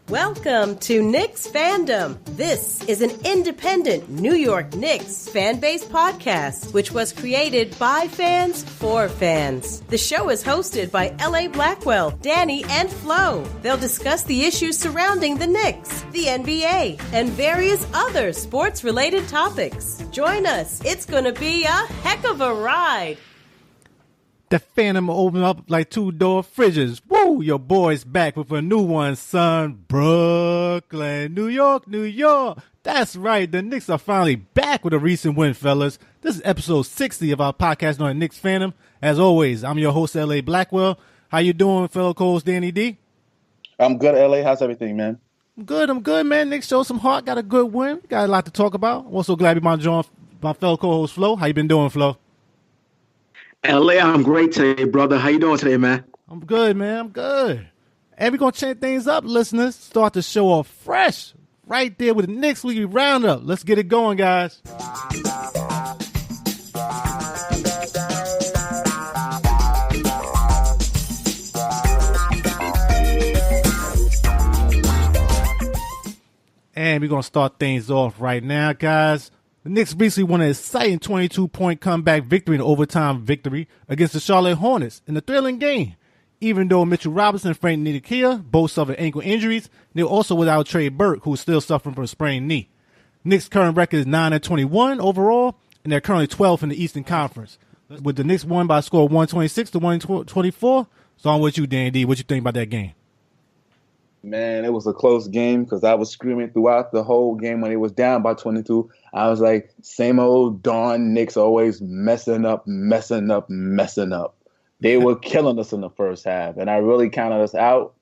Welcome to Knicksfandom. This is an independent New York Knicks fan-based podcast, which was created by fans for fans. The show is hosted by L.A. Blackwell, Danny, and Flo. They'll discuss the issues surrounding the Knicks, the NBA, and various other sports-related topics. Join us. It's going to be a heck of a ride. The Phantom opened up like two-door fridges. Woo! Your boy's back with a new one, son. Brooklyn, New York, New York. That's right. The Knicks are finally back with a recent win, fellas. This is episode 60 of our podcast on Knicksfandom. As always, I'm your host, L.A. Blackwell. How you doing, fellow co-host Danny D? I'm good, L.A. How's everything, man? I'm good, man. Knicks showed some heart. Got a good win. Got a lot to talk about. I'm also glad to be joined my fellow co-host, Flo. How you been doing, Flo? LA, I'm great today, brother. How you doing today, man? I'm good, man. I'm good. And we're going to change things up, listeners. Start the show off fresh right there with the Knicks Weekly Roundup. Let's get it going, guys. And we're going to start things off right now, guys. The Knicks recently won an exciting 22-point comeback victory in overtime victory against the Charlotte Hornets in a thrilling game. Even though Mitchell Robinson and Frank Ntilikina both suffered ankle injuries, they were also without Trey Burke, who is still suffering from a sprained knee. Knicks' current record is 9-21 overall, and they're currently 12th in the Eastern Conference. With the Knicks won by a score of 126 to 124. So I'm with you, Dan D. What you think about that game? Man, it was a close game because I was screaming throughout the whole game when it was down by 22. I was like, same old darn Knicks always messing up. They were killing us in the first half, and I really counted us out.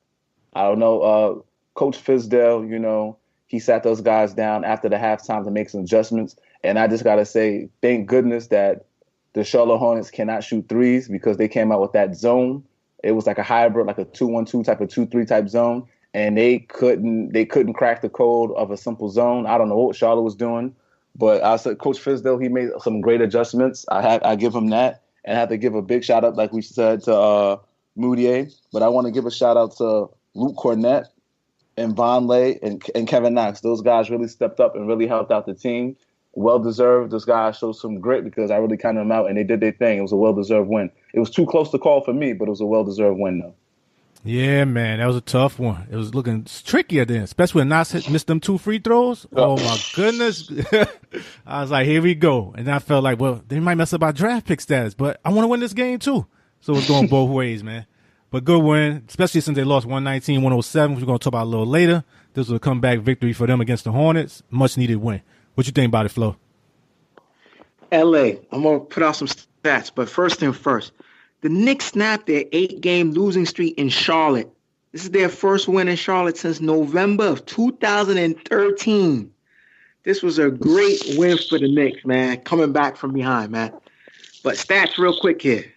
I don't know, Coach Fizdale, he sat those guys down after the halftime to make some adjustments, and I just got to say, thank goodness that the Charlotte Hornets cannot shoot threes because they came out with that zone. It was like a hybrid, like a 2-1-2 type of 2-3 type zone. And they couldn't crack the code of a simple zone. I don't know what Charlotte was doing, but I said Coach Fizdale, he made some great adjustments. I give him that, and I have to give a big shout out, like we said, to Moutier. But I want to give a shout out to Luke Cornett and Vonleh and Kevin Knox. Those guys really stepped up and really helped out the team. Well deserved. Those guys showed some grit because I really counted them out, and they did their thing. It was a well deserved win. It was too close to call for me, but it was a well deserved win, though. Yeah, man, that was a tough one. It was looking trickier then, especially when Nas missed them 2 free throws. Oh, my goodness. I was like, here we go. And I felt like, well, they might mess up our draft pick status, but I want to win this game too. So it's going both ways, man. But good win, especially since they lost 119-107, which we're going to talk about a little later. This was a comeback victory for them against the Hornets. Much needed win. What you think about it, Flo? LA, I'm going to put out some stats, but first thing first. The Knicks snapped their 8-game losing streak in Charlotte. This is their first win in Charlotte since November of 2013. This was a great win for the Knicks, man, coming back from behind, man. But stats real quick here.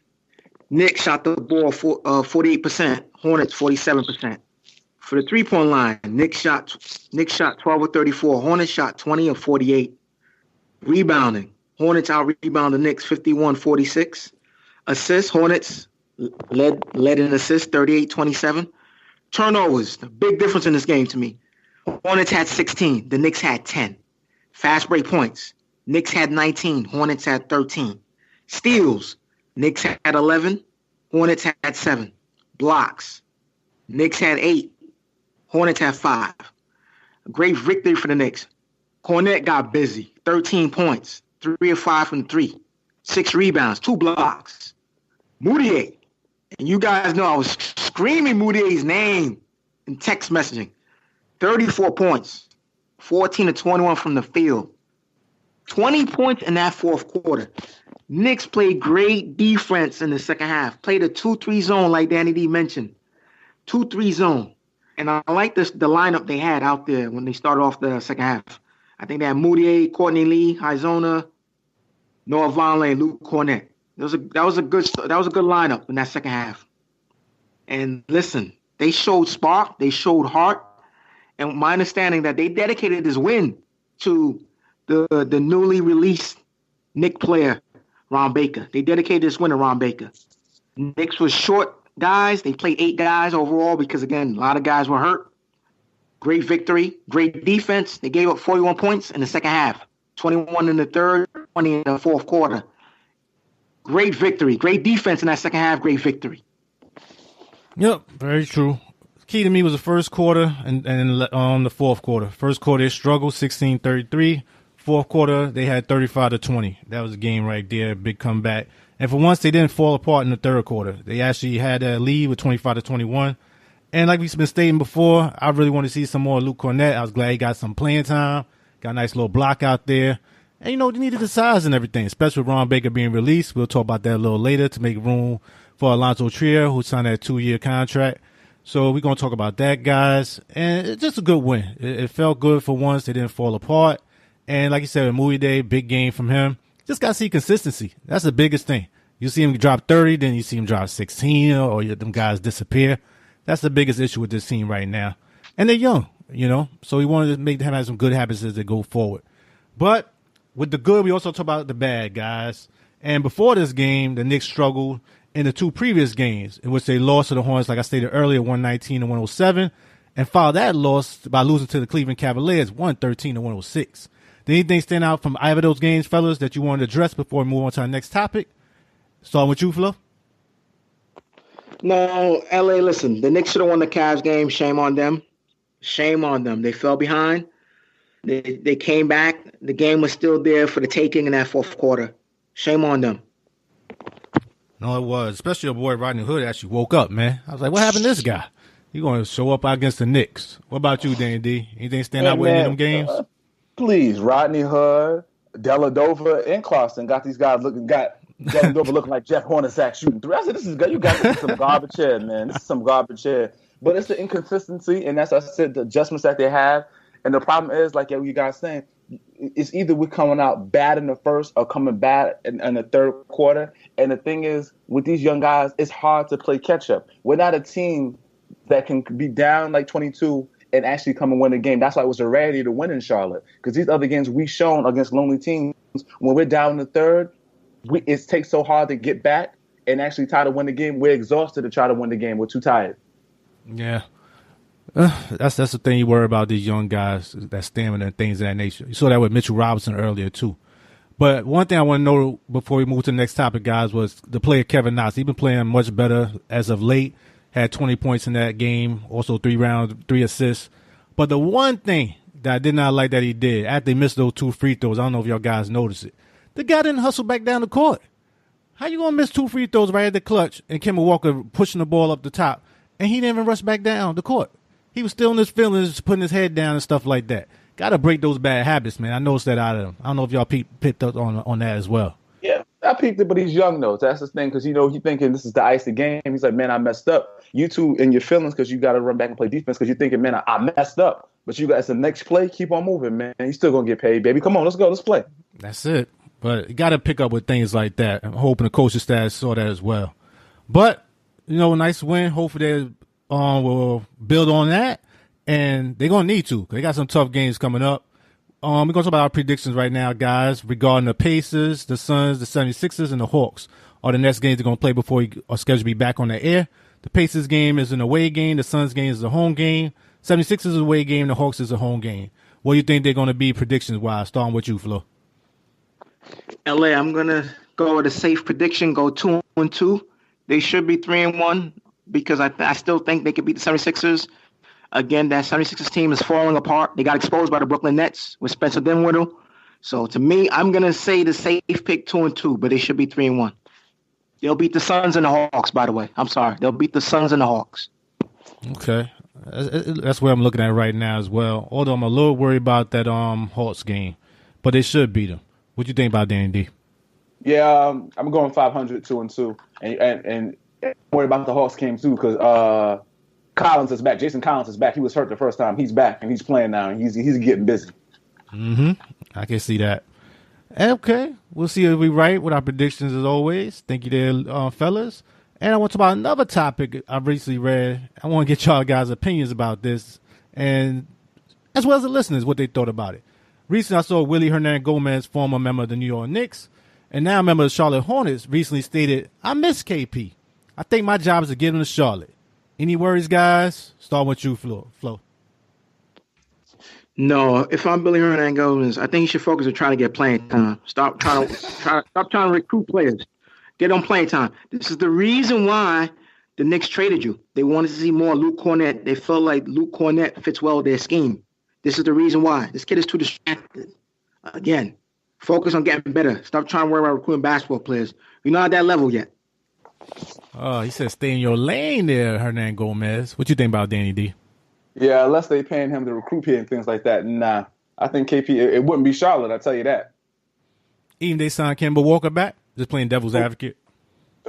Knicks shot the ball 48%, Hornets 47%. For the three-point line, Knicks shot 12 of 34, Hornets shot 20 of 48. Rebounding, Hornets out-rebounded the Knicks 51-46. Assists, Hornets led in assists, 38-27. Turnovers, the big difference in this game to me. Hornets had 16, the Knicks had 10. Fast break points, Knicks had 19, Hornets had 13. Steals, Knicks had 11, Hornets had 7. Blocks, Knicks had 8, Hornets had 5. A great victory for the Knicks. Cornette got busy, 13 points, 3 of 5 from 3. 6 rebounds, 2 blocks. Moutier. And you guys know I was screaming Moutier's name in text messaging. 34 points. 14 to 21 from the field. 20 points in that fourth quarter. Knicks played great defense in the second half. Played a 2-3 zone like Danny D mentioned. 2-3 zone. And I like the lineup they had out there when they started off the second half. I think they had Moutier, Courtney Lee, Arizona, Noah Vonleh, and Luke Cornett. That was a good lineup in that second half. And listen, they showed spark, they showed heart, and my understanding that they dedicated this win to the newly released Knicks player Ron Baker. They dedicated this win to Ron Baker. Knicks was short guys. They played 8 guys overall because, again, a lot of guys were hurt. Great victory, great defense. They gave up 41 points in the second half, 21 in the third, 20 in the fourth quarter. Great victory, great defense in that second half, great victory. Yep, very true. Key to me was the first quarter and the fourth quarter. First quarter, they struggled, 16-33. Fourth quarter, they had 35-20. That was a game right there, big comeback. And for once, they didn't fall apart in the third quarter. They actually had a lead with 25-21. And like we've been stating before, I really want to see some more Luke Cornett. I was glad he got some playing time, got a nice little block out there. And, they needed the size and everything, especially with Ron Baker being released. We'll talk about that a little later to make room for Alonzo Trier, who signed that 2-year contract. So we're going to talk about that, guys. And it's just a good win. It felt good for once. They didn't fall apart. And like you said, Movie Day, big game from him. Just got to see consistency. That's the biggest thing. You see him drop 30, then you see him drop 16, or them guys disappear. That's the biggest issue with this team right now. And they're young, So we wanted to make them have some good habits as they go forward. But with the good, we also talk about the bad, guys. And before this game, the Knicks struggled in the two previous games in which they lost to the Hornets, like I stated earlier, 119 and 107, and followed that loss by losing to the Cleveland Cavaliers, 113 and 106. Did anything stand out from either of those games, fellas, that you wanted to address before we move on to our next topic? Starting with you, Flo. No, LA, listen, the Knicks should have won the Cavs game. Shame on them. Shame on them. They fell behind. They came back. The game was still there for the taking in that fourth quarter. Shame on them. No, it was. Especially your boy Rodney Hood actually woke up, man. I was like, what happened to this guy? He's going to show up against the Knicks. What about you, Danny D? Anything stand out with any of them games? Please, Rodney Hood, Deladova, and Clarkson got these guys looking like Jeff Hornacek shooting through. I said, you got some garbage here, man. This is some garbage here. But it's the inconsistency, and as I said, the adjustments that they have. And the problem is, like you guys saying, it's either we're coming out bad in the first or coming bad in the third quarter. And the thing is, with these young guys, it's hard to play catch-up. We're not a team that can be down like 22 and actually come and win a game. That's why it was a rarity to win in Charlotte. Because these other games we've shown against lonely teams, when we're down in the third, it takes so hard to get back and actually try to win the game. We're exhausted to try to win the game. We're too tired. Yeah. That's the thing you worry about these young guys, that stamina and things of that nature. You saw that with Mitchell Robinson earlier, too. But one thing I want to know before we move to the next topic, guys, was the player Kevin Knox. He's been playing much better as of late. Had 20 points in that game, also 3 assists. But the one thing that I did not like that he did, after he missed those 2 free throws, I don't know if y'all guys noticed it, the guy didn't hustle back down the court. How you going to miss 2 free throws right at the clutch and Kemba Walker pushing the ball up the top, and he didn't even rush back down the court? He was still in his feelings, putting his head down and stuff like that. Got to break those bad habits, man. I noticed that out of him. I don't know if y'all picked up on that as well. Yeah, I peeped it, but he's young, though. That's the thing, because, he's thinking this is the icy game. He's like, man, I messed up. You two in your feelings because you got to run back and play defense because you're thinking, man, I messed up. But you guys, the next play, keep on moving, man. You're still going to get paid, baby. Come on, let's go. Let's play. That's it. But you got to pick up with things like that. I'm hoping the coaching staff saw that as well. But, nice win. Hopefully they will build on that. And they're going to need to. They got some tough games coming up. We're going to talk about our predictions right now, guys, regarding the Pacers, the Suns, the 76ers, and the Hawks. Are the next games they're going to play before we are scheduled to be back on the air. The Pacers game is an away game. The Suns game is a home game. 76ers is a away game. The Hawks is a home game. What do you think they're going to be predictions-wise? Starting with you, Flo. LA, I'm going to go with a safe prediction, go 2-2. They should be 3-1 because I still think they could beat the 76ers. Again, that 76ers team is falling apart. They got exposed by the Brooklyn Nets with Spencer Dinwiddie. So, to me, I'm going to say the safe pick 2-2, but they should be 3-1. They'll beat the Suns and the Hawks, by the way. I'm sorry. They'll beat the Suns and the Hawks. Okay. That's where I'm looking at right now as well. Although I'm a little worried about that Hawks game. But they should beat them. What do you think about Danny D? Yeah, I'm going 500, 2-2. And I'm worried about the Hawks game, too, because Collins is back. Jason Collins is back. He was hurt the first time. He's back, and he's playing now, and he's getting busy. Mm-hmm. I can see that. Okay. We'll see if we're right with our predictions as always. Thank you there, fellas. And I want to talk about another topic I've recently read. I want to get y'all guys' opinions about this, and as well as the listeners, what they thought about it. Recently, I saw Wily Hernangomez, former member of the New York Knicks, and now a member of the Charlotte Hornets, recently stated, I miss KP. I think my job is to get him to Charlotte. Any worries, guys? Starting with you, Flo. No, if I'm Billy Hernangomez, I think you should focus on trying to get playing time. Stop trying to recruit players. Get on playing time. This is the reason why the Knicks traded you. They wanted to see more Luke Cornett. They felt like Luke Cornett fits well with their scheme. This is the reason why. This kid is too distracted. Again, focus on getting better. Stop trying to worry about recruiting basketball players. You're not at that level yet. Oh, he said stay in your lane there, Hernangomez. What you think about Danny D? Yeah, unless they paying him to recruit here and things like that. Nah, I think KP, it wouldn't be Charlotte, I'll tell you that. Even they signed Kemba Walker back? Just playing devil's advocate?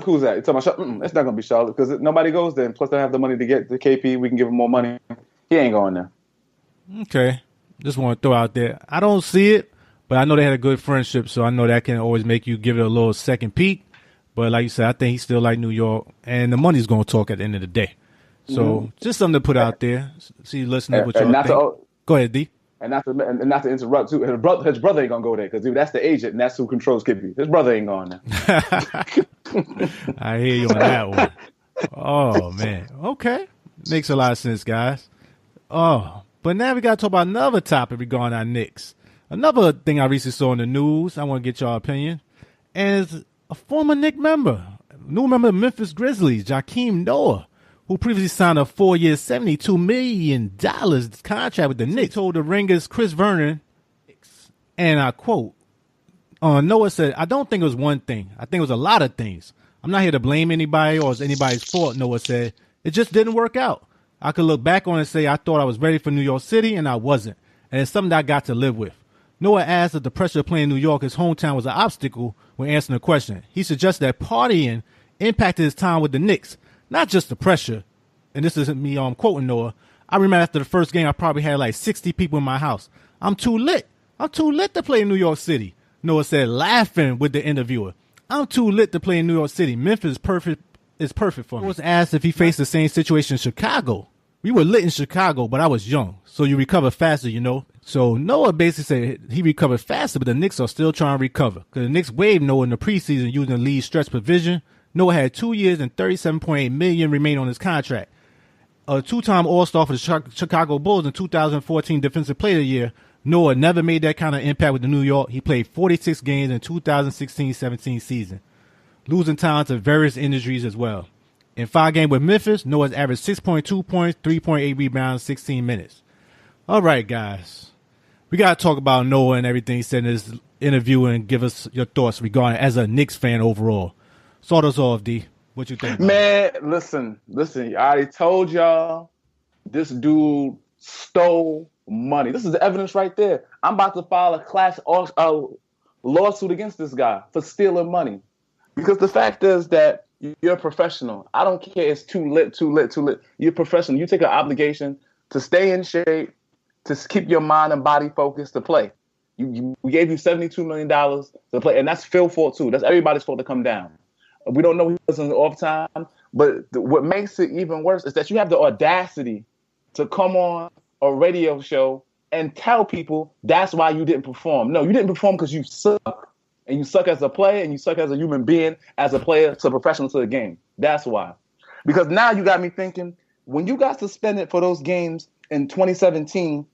Who's that? You talking about Charlotte? It's not going to be Charlotte because nobody goes there. And plus, they have the money to get the KP. We can give him more money. He ain't going there. Okay. Just want to throw out there. I don't see it, but I know they had a good friendship, so I know that can always make you give it a little second peek. But like you said, I think he's still like New York, and the money's going to talk at the end of the day. So just something to put out there. See, listen to what y'all think. Go ahead, D. And not to interrupt too. His brother ain't gonna go there because that's the agent and that's who controls KP. His brother ain't going there. I hear you on that one. Oh man. Okay. Makes a lot of sense, guys. Oh, but now we gotta talk about another topic regarding our Knicks. Another thing I recently saw in the news. I want to get your opinion. And it's a former Knicks member, new member of Memphis Grizzlies, Joakim Noah, who previously signed a 4-year, $72 million contract with the Knicks, told the Ringers Chris Vernon, and I quote, Noah said, I don't think it was one thing. I think it was a lot of things. I'm not here to blame anybody or it's anybody's fault, Noah said. It just didn't work out. I could look back on it and say I thought I was ready for New York City, and I wasn't. And it's something that I got to live with. Noah asked if the pressure of playing New York, his hometown, was an obstacle when answering the question. He suggested that partying impacted his time with the Knicks. Not just the pressure, and this isn't me quoting Noah. I remember after the first game, I probably had like 60 people in my house. I'm too lit. I'm too lit to play in New York City, Noah said, laughing with the interviewer. I'm too lit to play in New York City. Memphis is perfect for me. I was asked if he faced the same situation in Chicago. We were lit in Chicago, but I was young, so you recover faster, you know. So Noah basically said he recovered faster, but the Knicks are still trying to recover. Because the Knicks waived Noah in the preseason using the league stretch provision. Noah had 2 years and $37.8 million remain on his contract. A two-time All-Star for the Chicago Bulls in 2014 Defensive Player of the Year, Noah never made that kind of impact with the New York. He played 46 games in 2016-17 season, losing time to various injuries as well. In 5 games with Memphis, Noah's averaged 6.2 points, 3.8 rebounds, 16 minutes. All right, guys. We got to talk about Noah and everything he said in his interview and give us your thoughts regarding as a Knicks fan overall. Start us off, D. What you think? Man, listen. I already told y'all this dude stole money. This is the evidence right there. I'm about to file a lawsuit against this guy for stealing money. Because the fact is that you're a professional. I don't care. It's too lit. You're a professional. You take an obligation to stay in shape, to keep your mind and body focused to play. We gave you $72 million to play, and that's Phil's fault too. That's everybody's fault to come down. We don't know he was in the off time, but what makes it even worse is that you have the audacity to come on a radio show and tell people that's why you didn't perform. No, you didn't perform because you suck, and you suck as a player, and you suck as a human being, as a player, to a professional, to the game. That's why. Because now you got me thinking, when you got suspended for those games in 2017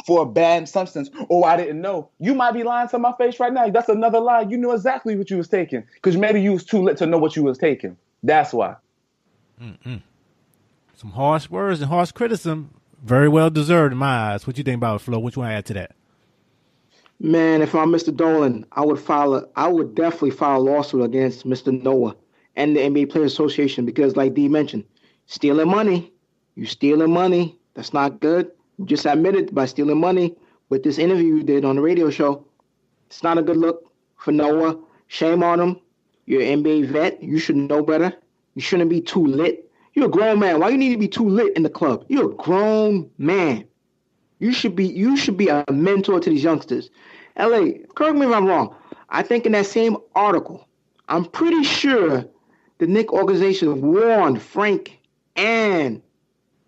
for a banned substance, I didn't know. You might be lying to my face right now. That's another lie. You knew exactly what you was taking because maybe you was too lit to know what you was taking. That's why. Some harsh words and harsh criticism. Very well deserved in my eyes. What you think about it, Flo? What you want to add to that? Man, if I'm Mr. Dolan, I would definitely file a lawsuit against Mr. Noah and the NBA Players Association because, like D mentioned, stealing money. You stealing money. That's not good. You just admitted by stealing money with this interview you did on the radio show. It's not a good look for Noah. Shame on him. You're an NBA vet. You should know better. You shouldn't be too lit. You're a grown man. Why you need to be too lit in the club? You're a grown man. You should be a mentor to these youngsters. LA, correct me if I'm wrong. I think in that same article, I'm pretty sure the Knicks organization warned Frank and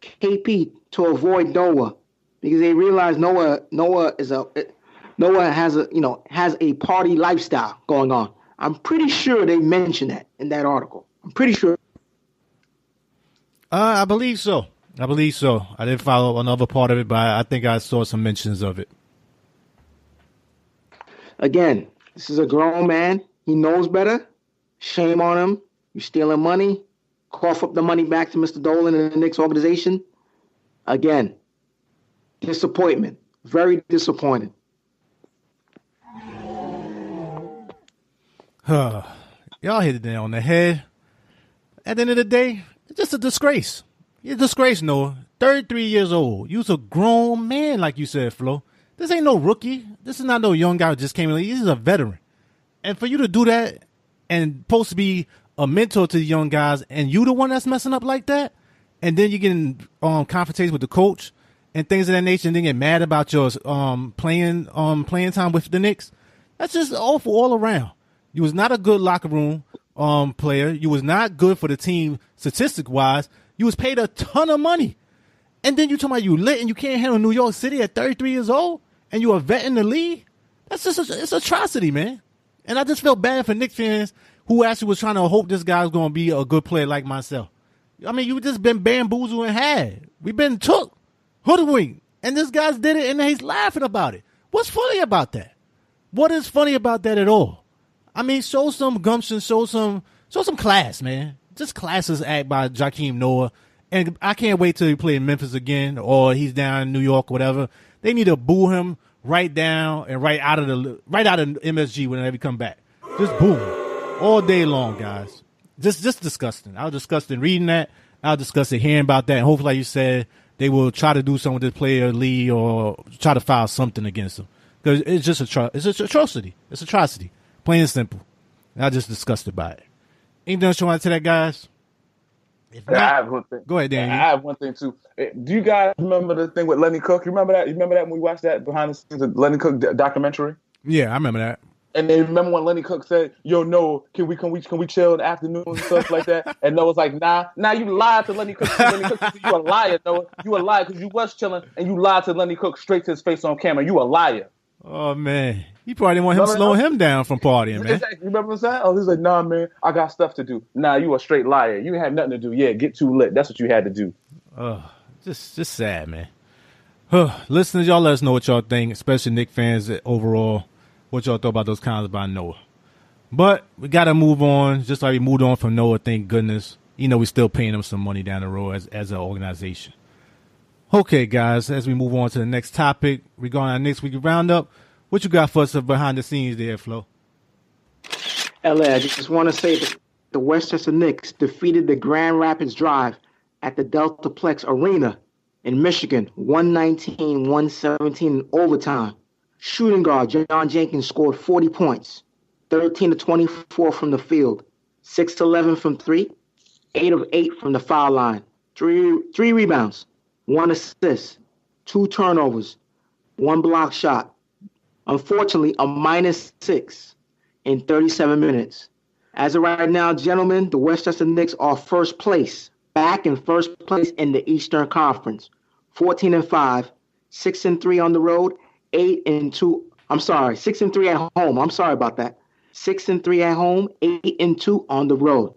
KP to avoid Noah because they realize Noah has a party lifestyle going on. I'm pretty sure they mentioned that in that article. I'm pretty sure. I believe so. I believe so. I didn't follow another part of it, but I think I saw some mentions of it. Again, this is a grown man. He knows better. Shame on him. You're stealing money. Cough up the money back to Mr. Dolan and the Knicks organization. Again, disappointment. Very disappointed. Y'all hit it down on the head. At the end of the day, it's just a disgrace. You're a disgrace, Noah. 33 years old. You's a grown man, like you said, Flo. This ain't no rookie. This is not no young guy who just came in. This is a veteran. And for you to do that and supposed to be a mentor to the young guys, and you the one that's messing up like that, and then you get in confrontations with the coach and things of that nature, and then get mad about your playing time with the Knicks, that's just awful all around. You was not a good locker room player. You was not good for the team statistic-wise. You was paid a ton of money. And then you talking about you lit and you can't handle New York City at 33 years old and you a vet in the league? That's just it's atrocity, man. And I just felt bad for Knicks fans who actually was trying to hope this guy's going to be a good player like myself. I mean, you just been bamboozled and had. We've been took, hoodwinked, and this guy's did it and he's laughing about it. What's funny about that? What is funny about that at all? I mean, show some gumption, show some class, man. Just classless act by Joakim Noah. And I can't wait till he play in Memphis again or he's down in New York or whatever. They need to boo him right down and right out of MSG whenever he come back. Just boo him all day long, guys. Just disgusting. I was disgusted reading that. I was disgusted hearing about that. And hopefully, like you said, they will try to do something with this player, Lee, or try to file something against him. Because it's just it's an atrocity. It's atrocity. Plain and simple. And I'm just disgusted by it. Anything else you want to say that, guys? If not, I have one thing. Go ahead, Danny. I have one thing too. Do you guys remember the thing with Lenny Cook? You remember that? You remember that when we watched that behind the scenes of Lenny Cook documentary? Yeah, I remember that. And then remember when Lenny Cook said, "Yo, Noah, can we chill in the afternoon and stuff like that?" And Noah's like, "Nah, you lied to Lenny Cook. Lenny Cook, you a liar, Noah. You a liar because you was chilling and you lied to Lenny Cook straight to his face on camera. You a liar." Oh man, he probably didn't want him slowing him down from partying, man. Exactly. You remember what I'm saying? Oh, he's like, "Nah, man, I got stuff to do." Nah, you a straight liar. You had nothing to do. Yeah, get too lit. That's what you had to do. Just sad, man. Listeners, y'all let us know what y'all think, especially Knicks fans overall. What y'all thought about those comments about Noah. But we got to move on, just like we moved on from Noah, thank goodness. You know, we're still paying him some money down the road as an organization. Okay, guys, as we move on to the next topic regarding our next week roundup, what you got for us behind the scenes there, Flo? LA, I just want to say that the Westchester Knicks defeated the Grand Rapids Drive at the Deltaplex Arena in Michigan, 119-117 in overtime. Shooting guard John Jenkins scored 40 points, 13 of 24 from the field, 6-11 from three, 8 of 8 from the foul line, three rebounds, 1 assist, 2 turnovers, 1 block shot. Unfortunately, a -6 in 37 minutes. As of right now, gentlemen, the Westchester Knicks are back in first place in the Eastern Conference, 14-5, 6-3 on the road. 6-3 at home. I'm sorry about that. 6-3 at home, 8-2 on the road.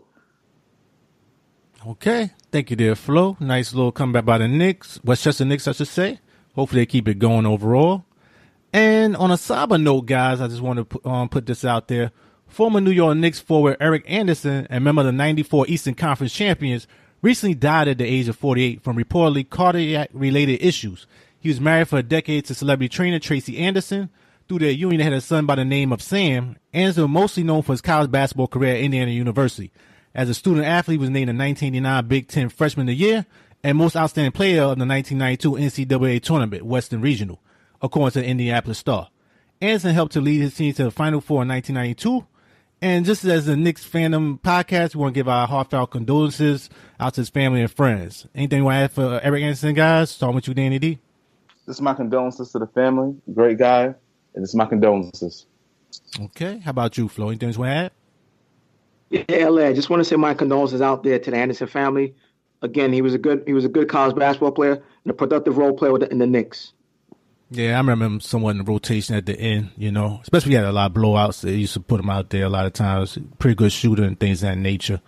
Okay. Thank you there, Flo. Nice little comeback by the Knicks. Westchester Knicks, I should say. Hopefully they keep it going overall. And on a sober note, guys, I just want to put this out there. Former New York Knicks forward Eric Anderson and member of the 94 Eastern Conference champions recently died at the age of 48 from reportedly cardiac-related issues. He was married for a decade to celebrity trainer Tracy Anderson. Through their union, they had a son by the name of Sam. Anderson was mostly known for his college basketball career at Indiana University. As a student athlete, he was named the 1989 Big Ten Freshman of the Year and most outstanding player of the 1992 NCAA Tournament, Western Regional, according to the Indianapolis Star. Anderson helped to lead his team to the Final Four in 1992. And just as the Knicksfandom podcast, we want to give our heartfelt condolences out to his family and friends. Anything you want to add for Eric Anderson, guys? Starting with you, Danny D. This is my condolences to the family. Great guy. And this is my condolences. Okay. How about you, Flo? Anything you want to add? Yeah, LA, I just want to say my condolences out there to the Anderson family. Again, he was a good college basketball player and a productive role player in the Knicks. Yeah, I remember him somewhat in the rotation at the end, you know, especially he had a lot of blowouts. They used to put him out there a lot of times. Pretty good shooter and things of that nature.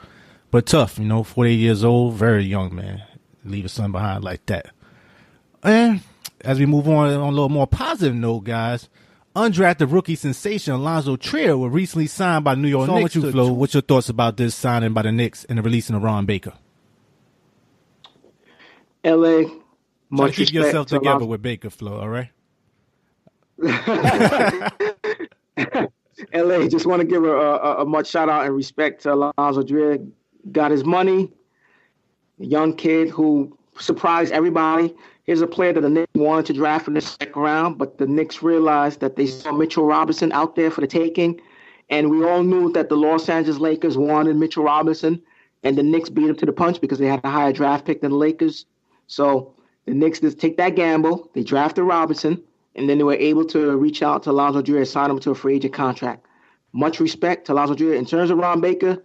But tough, you know, 48 years old, very young, man. leave his son behind like that. And as we move on a little more positive note, guys, undrafted rookie sensation Alonzo Trier was recently signed by New York Knicks. Flo, what's your thoughts about this signing by the Knicks and the releasing of Ron Baker? LA, try to keep yourself together with Baker, Flo, all right? LA, just want to give a much shout out and respect to Alonzo Trier. Got his money. A young kid who surprised everybody. Here's a player that the Knicks wanted to draft in the second round, but the Knicks realized that they saw Mitchell Robinson out there for the taking. And we all knew that the Los Angeles Lakers wanted Mitchell Robinson, and the Knicks beat him to the punch because they had a higher draft pick than the Lakers. So the Knicks just take that gamble. They drafted Robinson, and then they were able to reach out to Alonzo Trier and sign him to a free agent contract. Much respect to Alonzo Trier. In terms of Ron Baker,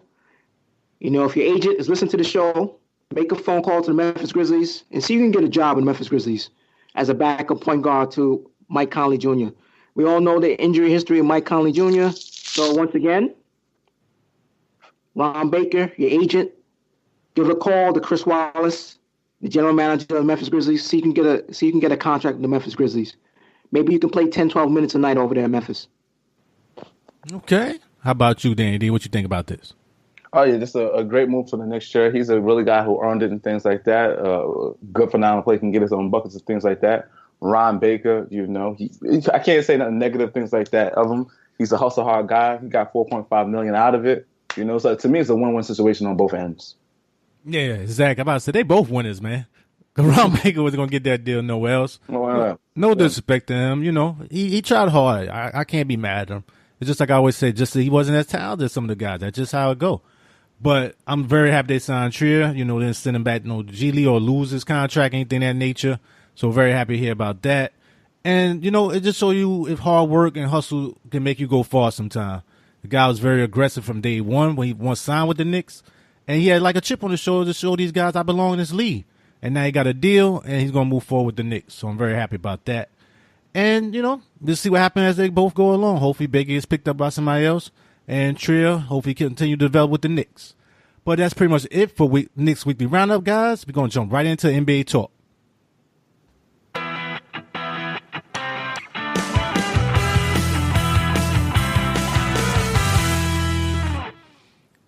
you know, if your agent is listening to the show, make a phone call to the Memphis Grizzlies and see if you can get a job in the Memphis Grizzlies as a backup point guard to Mike Conley Jr. We all know the injury history of Mike Conley Jr. So once again, Ron Baker, your agent, give a call to Chris Wallace, the general manager of the Memphis Grizzlies, see if you can get a contract with the Memphis Grizzlies. Maybe you can play 10, 12 minutes a night over there in Memphis. Okay. How about you, Danny D? What you think about this? Oh, yeah, just a great move for the Knicks chair. He's a really guy who earned it and things like that. Good phenomenal play, can get his own buckets and things like that. Ron Baker, you know, I can't say nothing negative things like that of him. He's a hustle hard guy. He got $4.5 million out of it. You know, so to me, it's a win-win situation on both ends. Yeah, Zach, I'm about to say they both winners, man. Ron Baker was going to get that deal nowhere else. No disrespect to him. You know, he tried hard. I can't be mad at him. It's just like I always say, just that he wasn't as talented as some of the guys. That's just how it go. But I'm very happy they signed Trier. You know, didn't send him back no G League or lose his contract, anything of that nature. So very happy to hear about that. And, you know, it just show you if hard work and hustle can make you go far sometime. The guy was very aggressive from day one when he once signed with the Knicks. And he had like a chip on his shoulder to show these guys I belong in this league. And now he got a deal, and he's going to move forward with the Knicks. So I'm very happy about that. And, you know, we'll see what happens as they both go along. Hopefully Baker gets picked up by somebody else. And Trier hopefully continue to develop with the Knicks. But that's pretty much it for Knicks Weekly Roundup, guys. We're going to jump right into NBA talk.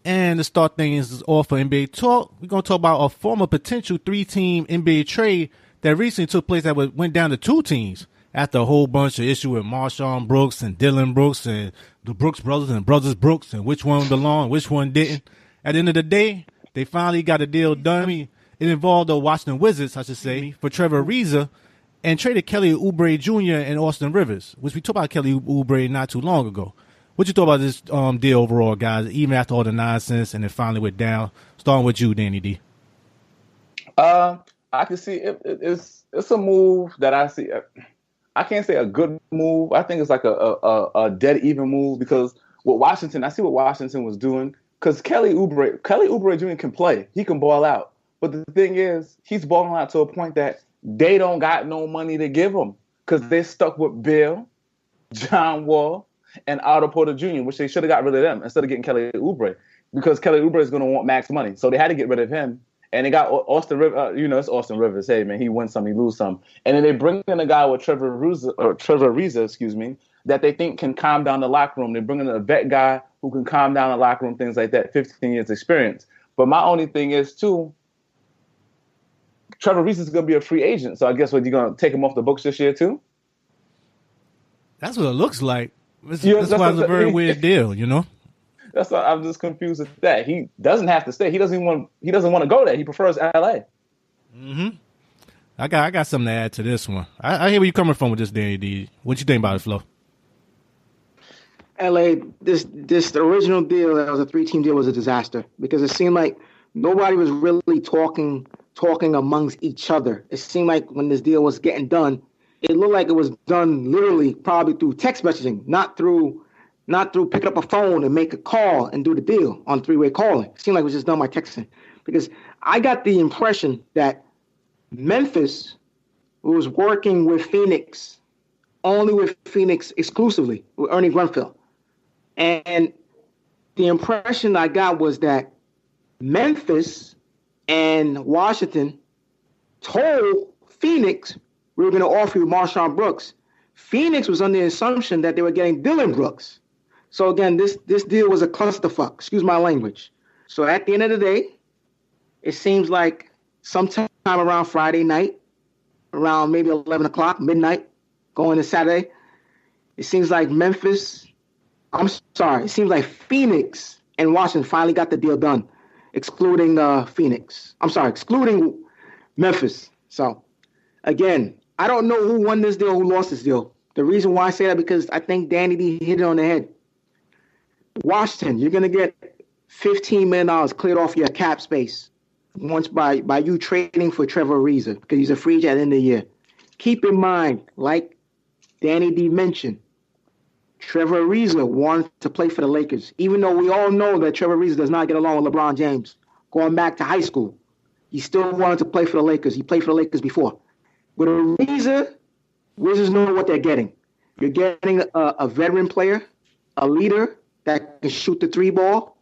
And to start things off for NBA talk, we're going to talk about a former potential 3-team NBA trade that recently took place that went down to 2 teams after a whole bunch of issue with Marshawn Brooks and Dylan Brooks and the Brooks brothers and Brothers Brooks and which one belonged, which one didn't. At the end of the day, they finally got a deal done. It involved the Washington Wizards, I should say, for Trevor Ariza and traded Kelly Oubre Jr. and Austin Rivers, which we talked about Kelly Oubre not too long ago. What you thought about this deal overall, guys, even after all the nonsense and it finally went down? Starting with you, Danny D. I can see it's a move that I see. I can't say a good move. I think it's like a dead even move because I see what Washington was doing. Because Kelly Oubre Jr. can play. He can ball out. But the thing is, he's balling out to a point that they don't got no money to give him because they're stuck with Bill, John Wall, and Otto Porter Jr., which they should have got rid of them instead of getting Kelly Oubre because Kelly Oubre is going to want max money. So they had to get rid of him. And they got Austin Rivers. It's Austin Rivers. Hey, man, he wins some, he lose some. And then they bring in a guy with Trevor Ariza, that they think can calm down the locker room. They bring in a vet guy who can calm down the locker room, things like that, 15 years experience. But my only thing is, too, Trevor Ariza is going to be a free agent. So I guess you're going to take him off the books this year, too? That's what it looks like. That's why it's a very weird deal, you know? That's why I'm just confused with that. He doesn't have to stay. He doesn't want to go there. He prefers LA. Mm-hmm. I got something to add to this one. I hear where you're coming from with this, Danny D. What you think about it, Flo? LA, this original deal that was a 3-team deal was a disaster because it seemed like nobody was really talking amongst each other. It seemed like when this deal was getting done, it looked like it was done literally probably through text messaging, not through picking up a phone and make a call and do the deal on 3-way calling. It seemed like it was just done by texting because I got the impression that Memphis was working with Phoenix, only with Phoenix exclusively, with Ernie Grunfeld. And the impression I got was that Memphis and Washington told Phoenix we were going to offer you Marshawn Brooks. Phoenix was under the assumption that they were getting Dylan Brooks. So again, this deal was a clusterfuck. Excuse my language. So at the end of the day, it seems like sometime around Friday night, around maybe 11 o'clock, midnight, going to Saturday, it seems like it seems like Phoenix and Washington finally got the deal done, excluding Memphis. So, again, I don't know who won this deal, who lost this deal. The reason why I say that, because I think Danny D hit it on the head. Washington, you're going to get $15 million cleared off your cap space once by you trading for Trevor Ariza, because he's a free agent at the end of the year. Keep in mind, like Danny D mentioned, Trevor Ariza wanted to play for the Lakers, even though we all know that Trevor Ariza does not get along with LeBron James. Going back to high school, he still wanted to play for the Lakers. He played for the Lakers before. With Ariza, Wizards know what they're getting. You're getting a veteran player, a leader that can shoot the three ball,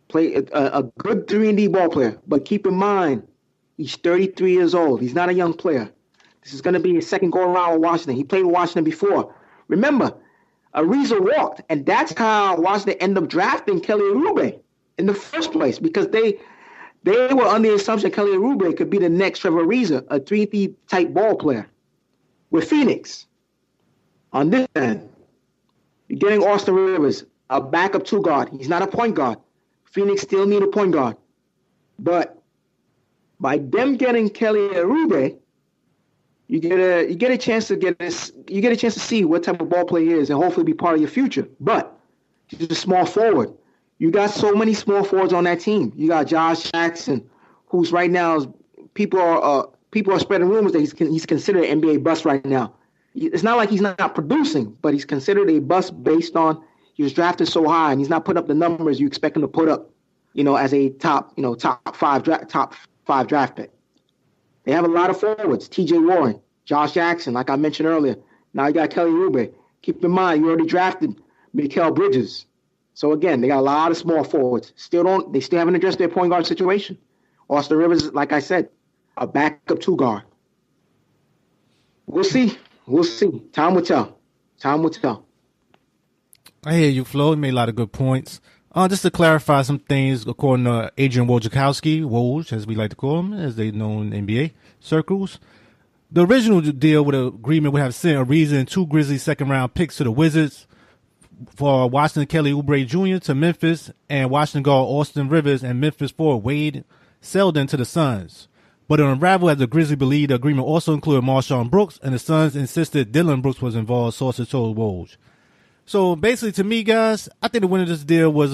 play a good 3-and-D ball player. But keep in mind, he's 33 years old. He's not a young player. This is going to be his second go-around with Washington. He played with Washington before. Remember, Ariza walked, and that's how Washington ended up drafting Kelly Oubre in the first place, because they were under the assumption Kelly Oubre could be the next Trevor Ariza, a 3-D type ball player. With Phoenix, on this end, you're getting Austin Rivers, a backup two guard. He's not a point guard. Phoenix still need a point guard. But by them getting Kelly Oubre, you get a chance to see what type of ball player he is, and hopefully be part of your future. But he's a small forward. You got so many small forwards on that team. You got Josh Jackson, who's right now people are spreading rumors that he's considered an NBA bust right now. It's not like he's not producing, but he's considered a bust based on he was drafted so high and he's not putting up the numbers you expect him to put up, as a top five draft pick. They have a lot of forwards. T.J. Warren, Josh Jackson, like I mentioned earlier. Now you got Kelly Oubre. Keep in mind, you already drafted Mikal Bridges. So again, they got a lot of small forwards. They still haven't addressed their point guard situation. Austin Rivers, like I said, a backup two guard. We'll see. Time will tell. I hear you, Flo. You made a lot of good points. Just to clarify some things, according to Adrian Wojciechowski, Woj, as we like to call him, as they know in NBA circles, the original deal with the agreement would have sent Ariza and 2 Grizzlies second-round picks to the Wizards for Washington Kelly Oubre Jr. to Memphis, and Washington guard Austin Rivers and Memphis forward Wade Selden to the Suns. But it unraveled as the Grizzlies believed the agreement also included Marshawn Brooks, and the Suns insisted Dylan Brooks was involved, sources told Woj. So basically, to me, guys, I think the winner of this deal was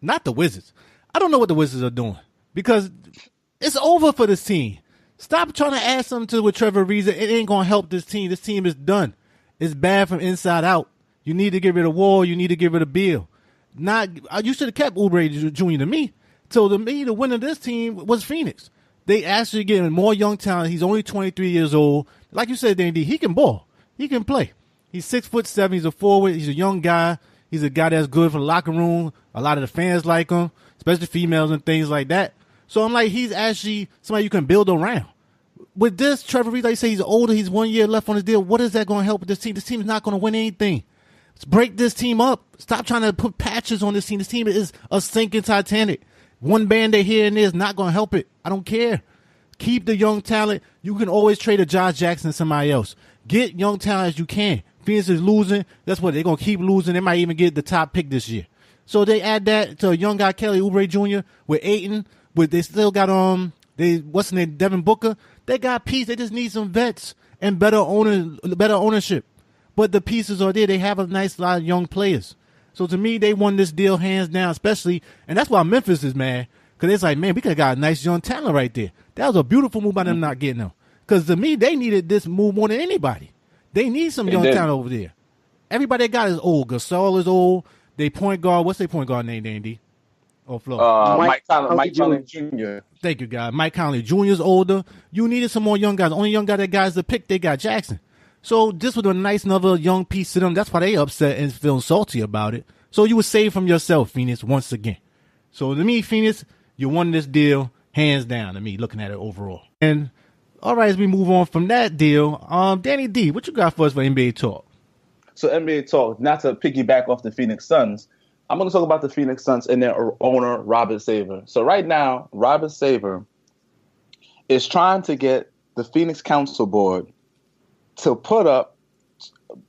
not the Wizards. I don't know what the Wizards are doing, because it's over for this team. Stop trying to add something to with Trevor Ariza. It ain't going to help this team. This team is done. It's bad from inside out. You need to get rid of Wall. You need to get rid of Beal. You should have kept Oubre Jr. to me. So to me, the winner of this team was Phoenix. They actually getting more young talent. He's only 23 years old. Like you said, Dandy, he can ball. He can play. He's 6'7". He's a forward. He's a young guy. He's a guy that's good for the locker room. A lot of the fans like him, especially females and things like that. So I'm like, he's actually somebody you can build around. With this, Trevor Ariza, like you say, he's older. He's 1 year left on his deal. What is that going to help with this team? This team is not going to win anything. Let's break this team up. Stop trying to put patches on this team. This team is a sinking Titanic. One Band-Aid here and there is not going to help it. I don't care. Keep the young talent. You can always trade a Josh Jackson to somebody else. Get young talent as you can. Phoenix is losing. That's what they're going to keep losing. They might even get the top pick this year. So they add that to a young guy, Kelly Oubre Jr. with Ayton. They still got what's his name, Devin Booker. They got peace. They just need some vets and better ownership. But the pieces are there. They have a nice lot of young players. So to me, they won this deal hands down, especially, and that's why Memphis is mad, because it's like, man, we could have got a nice young talent right there. That was a beautiful move by them not getting them. Because to me, they needed this move more than anybody. They need some young talent over there. Everybody they got is old. Gasol is old. They point guard. What's their point guard name, Dandy? Or Flo? Mike Conley Jr. Thank you, guys. Mike Conley Jr. is older. You needed some more young guys. The only young guy that guys to pick, they got Jackson. So this was a nice another young piece to them. That's why they upset and feeling salty about it. So you would save from yourself, Phoenix, once again. So to me, Phoenix, you won this deal hands down to me, looking at it overall. And all right, as we move on from that deal, Danny D, what you got for us for NBA talk? So NBA talk, not to piggyback off the Phoenix Suns, I'm going to talk about the Phoenix Suns and their owner, Robert Saber. So right now, Robert Saber is trying to get the Phoenix Council Board to put up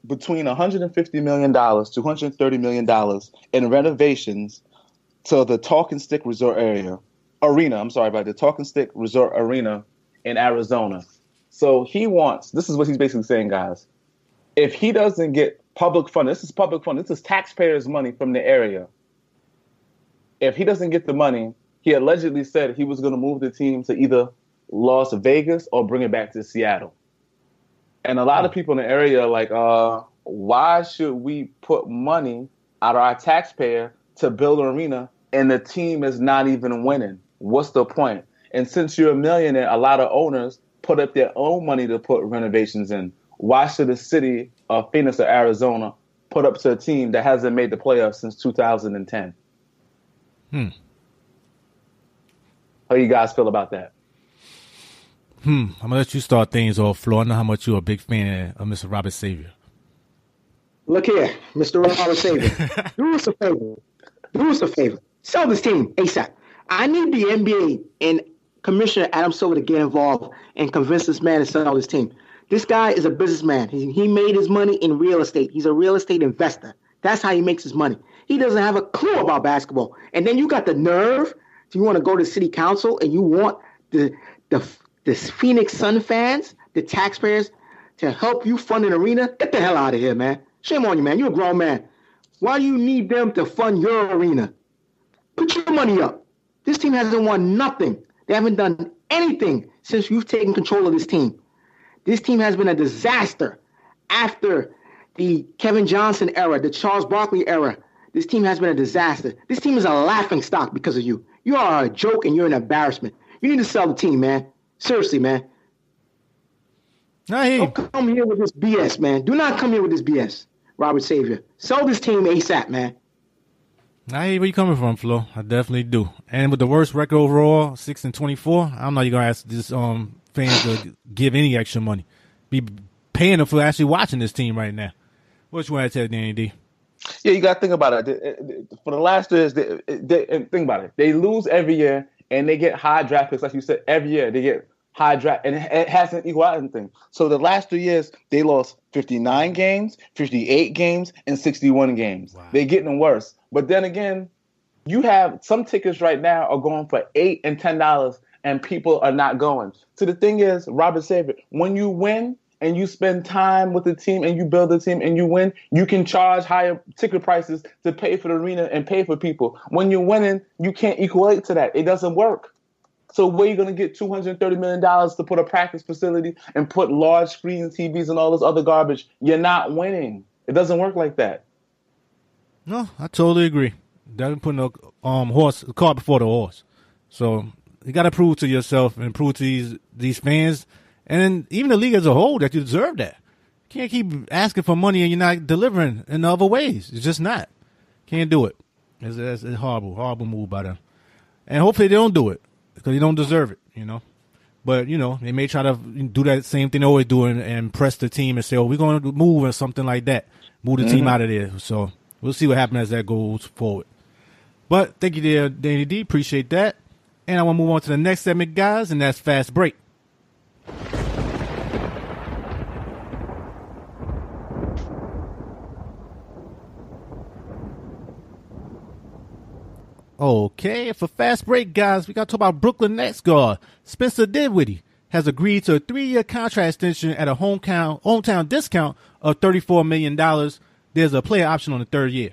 between $150 million to $130 million in renovations to the Talking Stick Arena. The Talking Stick Resort Arena in Arizona. So he wants, this is what he's basically saying, guys. If he doesn't get public funding, this is taxpayers' money from the area. If he doesn't get the money, he allegedly said he was going to move the team to either Las Vegas or bring it back to Seattle. And a lot of people in the area are like, why should we put money out of our taxpayer to build an arena and the team is not even winning? What's the point? And since you're a millionaire, a lot of owners put up their own money to put renovations in. Why should the city of Phoenix or Arizona put up to a team that hasn't made the playoffs since 2010? How do you guys feel about that? I'm going to let you start things off, Flo. I know how much you're a big fan of Mr. Robert Savior. Look here, Mr. Robert Savior. Do us a favor. Do us a favor. Sell this team ASAP. I need the NBA and Commissioner Adam Silver to get involved and convince this man to sell this team. This guy is a businessman. He made his money in real estate. He's a real estate investor. That's how he makes his money. He doesn't have a clue about basketball. And then you got the nerve, you want to go to city council and you want the Phoenix Sun fans, the taxpayers, to help you fund an arena. Get the hell out of here, man. Shame on you, man. You're a grown man. Why do you need them to fund your arena? Put your money up. This team hasn't won nothing. They haven't done anything since you've taken control of this team. This team has been a disaster after the Kevin Johnson era, the Charles Barkley era. This team has been a disaster. This team is a laughing stock because of you. You are a joke and you're an embarrassment. You need to sell the team, man. Seriously, man. Don't come here with this BS, man. Do not come here with this BS, Robert Savior. Sell this team ASAP, man. I hear where you're coming from, Flo. I definitely do. And with the worst record overall, 6-24, I don't know you're going to ask this fans to give any extra money. Be paying them for actually watching this team right now. What you want to tell Danny D? Yeah, you got to think about it. For the last 2 years, think about it. They lose every year, and they get high draft picks. Like you said, every year they get high draft, and it hasn't equaled out anything. So the last 3 years, they lost 59 games, 58 games, and 61 games. Wow. They're getting worse. But then again, you have some tickets right now are going for $8 and $10, and people are not going. So the thing is, Robert Savior, when you win and you spend time with the team and you build the team and you win, you can charge higher ticket prices to pay for the arena and pay for people. When you're winning, you can't equate to that. It doesn't work. So where are you going to get $230 million to put a practice facility and put large screen TVs and all this other garbage? You're not winning. It doesn't work like that. No, I totally agree. Doesn't put no cart before the horse. So you got to prove to yourself and prove to these fans and even the league as a whole that you deserve that. You can't keep asking for money and you're not delivering in other ways. It's just not. Can't do it. It's a horrible move by them. And hopefully they don't do it because they don't deserve it, you know. But, you know, they may try to do that same thing they always do and press the team and say, oh, we're going to move or something like that. Move the team out of there. So we'll see what happens as that goes forward. But thank you there, Danny D. Appreciate that. And I want to move on to the next segment, guys, and that's Fast Break. Okay, for Fast Break, guys, we got to talk about Brooklyn Nets guard Spencer Dinwiddie has agreed to a 3-year contract extension at a hometown discount of $34 million. There's a player option on the 3rd year.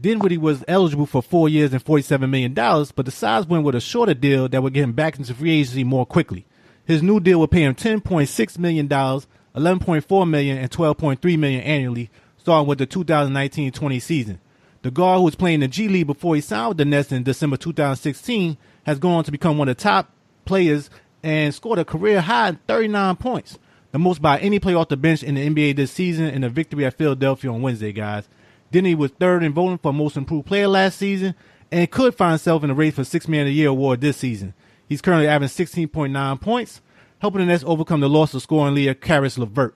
Dinwiddie was eligible for 4 years and $47 million, but the Sox went with a shorter deal that would get him back into free agency more quickly. His new deal would pay him $10.6 million, $11.4 million, and $12.3 million annually, starting with the 2019-20 season. The guard, who was playing in the G League before he signed with the Nets in December 2016, has gone on to become one of the top players and scored a career high 39 points, the most by any player off the bench in the NBA this season in a victory at Philadelphia on Wednesday, guys. Dinwiddie was 3rd in voting for most improved player last season and could find himself in the race for Sixth Man of the Year award this season. He's currently averaging 16.9 points, helping the Nets overcome the loss of scoring leader Karis LeVert.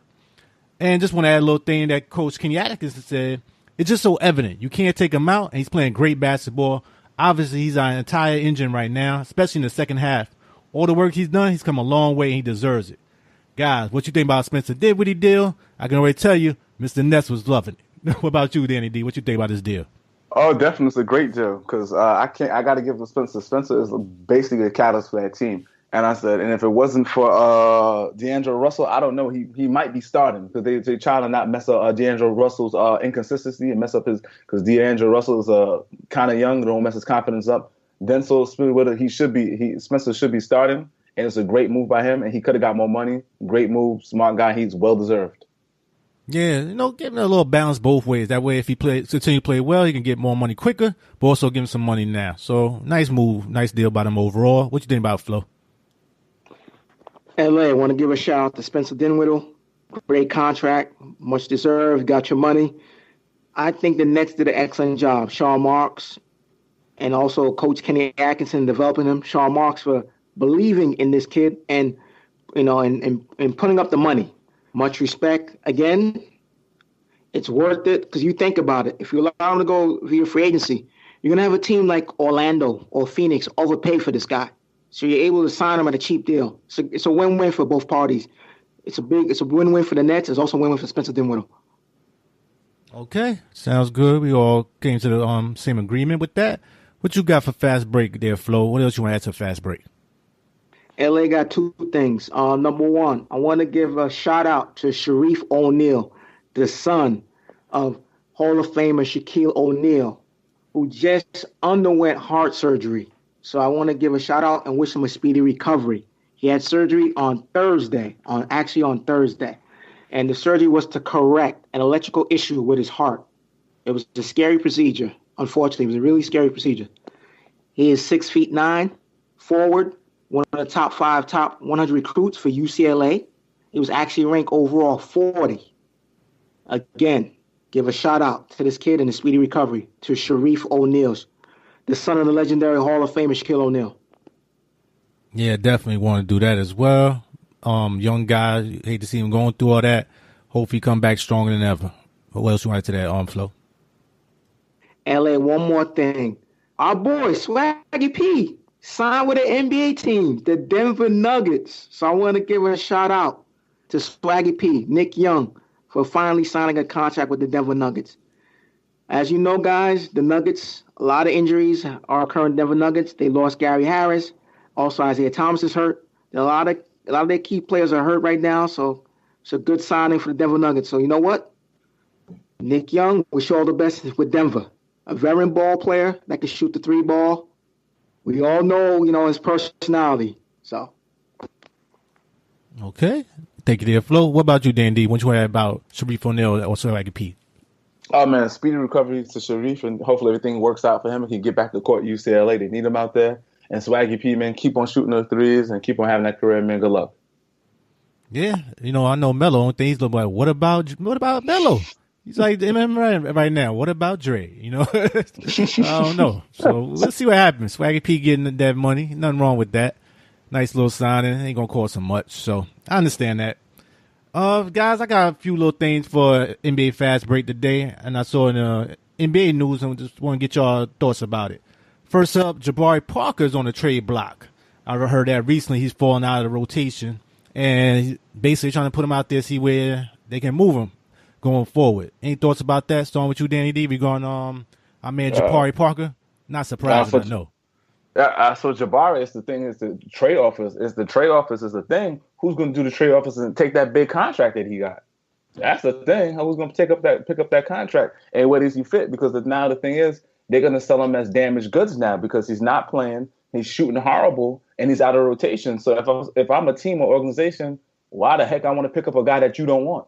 And just want to add a little thing that Coach Kenny Atkinson said. It's just so evident. You can't take him out, and he's playing great basketball. Obviously, he's on an entire engine right now, especially in the second half. All the work he's done, he's come a long way, and he deserves it. Guys, what you think about Spencer Dinwiddie deal? I can already tell you, Mr. Ness was loving it. What about you, Danny D? What you think about this deal? Oh, definitely, it's a great deal because I got to give it to Spencer. Spencer is basically a catalyst for that team. And I said, and if it wasn't for D'Angelo Russell, I don't know. He might be starting because they try to not mess up D'Angelo Russell's inconsistency and mess up his, because D'Angelo Russell is kind of young, don't mess his confidence up. Then so Spencer should be starting, and it's a great move by him. And he could have got more money. Great move, smart guy. He's well deserved. Yeah, give him a little balance both ways. That way, if he continue to play well, he can get more money quicker, but also give him some money now. So nice move, nice deal by them overall. What you think about Flo? LA, I want to give a shout out to Spencer Dinwiddie. Great contract, much deserved, got your money. I think the Nets did an excellent job. Sean Marks and also Coach Kenny Atkinson developing him. Sean Marks for believing in this kid and and putting up the money. Much respect. Again, it's worth it because you think about it. If you allow him to go via free agency, you're gonna have a team like Orlando or Phoenix overpay for this guy. So you're able to sign him at a cheap deal. So it's a win-win for both parties. It's a win-win for the Nets. It's also a win-win for Spencer Dinwiddie. Okay, sounds good. We all came to the same agreement with that. What you got for fast break there, Flo? What else you want to add to fast break? LA got two things. Number one, I want to give a shout out to Sharif O'Neal, the son of Hall of Famer Shaquille O'Neal, who just underwent heart surgery. So I want to give a shout out and wish him a speedy recovery. He had surgery on Thursday. And the surgery was to correct an electrical issue with his heart. It was a scary procedure. Unfortunately, it was a really scary procedure. He is 6'9", forward, one of the top 100 recruits for UCLA. He was actually ranked overall 40. Again, give a shout out to this kid and a speedy recovery to Sharif O'Neal, the son of the legendary Hall of Famer Shaquille O'Neal. Yeah, definitely want to do that as well. Young guy, hate to see him going through all that. Hope he come back stronger than ever. What else you want to add to that, Flo? LA, one more thing. Our boy, Swaggy P, signed with an NBA team, the Denver Nuggets. So I want to give a shout out to Swaggy P, Nick Young, for finally signing a contract with the Denver Nuggets. As you know, guys, the Nuggets, a lot of injuries are occurring in Denver Nuggets. They lost Gary Harris. Also, Isaiah Thomas is hurt. A lot of their key players are hurt right now, so it's a good signing for the Denver Nuggets. So you know what? Nick Young, wish you all the best with Denver. A veteran ball player that can shoot the three ball. We all know, his personality. So. Okay. Thank you there, Flo. What about you, Dan D? What you want to add about Sharif O'Neal or Swaggy P? Oh, man, speedy recovery to Sharif, and hopefully everything works out for him and he can get back to court at UCLA. They need him out there. And Swaggy P, man, keep on shooting those threes and keep on having that career, man. Good luck. Yeah, I know Melo. Only thing he's looking like, what about Melo? He's like, right now, what about Dre? I don't know. So let's see what happens. Swaggy P getting that money. Nothing wrong with that. Nice little signing. Ain't going to cost him much. So I understand that. Guys, I got a few little things for NBA Fast Break today. And I saw in NBA news and just want to get y'all thoughts about it. First up, Jabari Parker's on the trade block. I heard that recently he's falling out of the rotation. And he's basically trying to put him out there, see where they can move him going forward. Any thoughts about that? Starting with you, Danny D, regarding our man Jabari Parker? Not surprised, I know. So Jabari is the thing, is the trade office. Is the thing. Who's going to do the trade office and take that big contract that he got? That's the thing. Who's going to pick up that contract? And where does he fit? Because now the thing is, they're going to sell him as damaged goods now because he's not playing, he's shooting horrible, and he's out of rotation. So if I'm a team or organization, why the heck I want to pick up a guy that you don't want?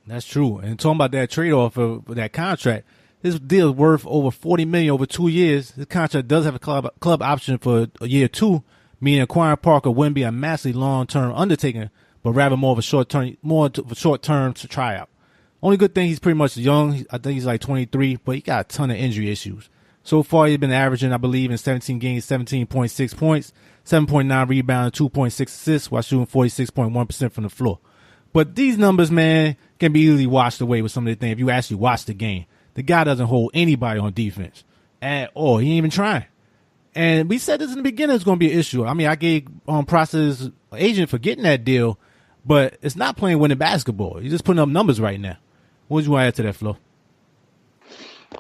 That's true. And talking about that trade-off for that contract, this deal is worth over $40 million over 2 years. This contract does have a club option for a year 2, meaning acquiring Parker wouldn't be a massively long-term undertaking, but rather more of a short-term to try out. Only good thing, he's pretty much young. I think he's like 23, but he got a ton of injury issues. So far, he's been averaging, I believe, in 17 games, 17.6 points, 7.9 rebounds, 2.6 assists, while shooting 46.1% from the floor. But these numbers, man, can be easily washed away with some of the things. If you actually watch the game, the guy doesn't hold anybody on defense at all. He ain't even trying. And we said this in the beginning, it's going to be an issue. I mean, I gave Process agent for getting that deal, but it's not playing winning basketball. He's just putting up numbers right now. What would you want to add to that, Flo?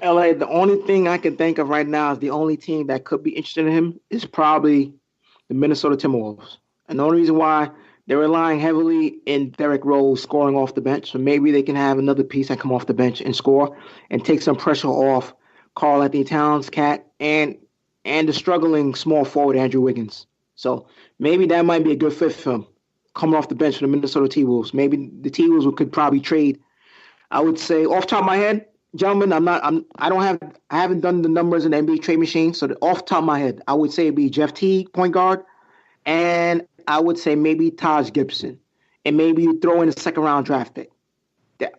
LA, the only thing I can think of right now is the only team that could be interested in him is probably the Minnesota Timberwolves. And the only reason why they're relying heavily in Derrick Rose scoring off the bench. So maybe they can have another piece that come off the bench and score and take some pressure off Karl-Anthony Towns, Cat, and the struggling small forward Andrew Wiggins. So maybe that might be a good fit for him coming off the bench for the Minnesota T-Wolves. Maybe the T-Wolves could probably trade. I would say off the top of my head, gentlemen, I haven't done the numbers in the NBA trade machine. So off the top of my head, I would say it'd be Jeff Teague, point guard, and I would say maybe Taj Gibson, and maybe you throw in a second round draft pick.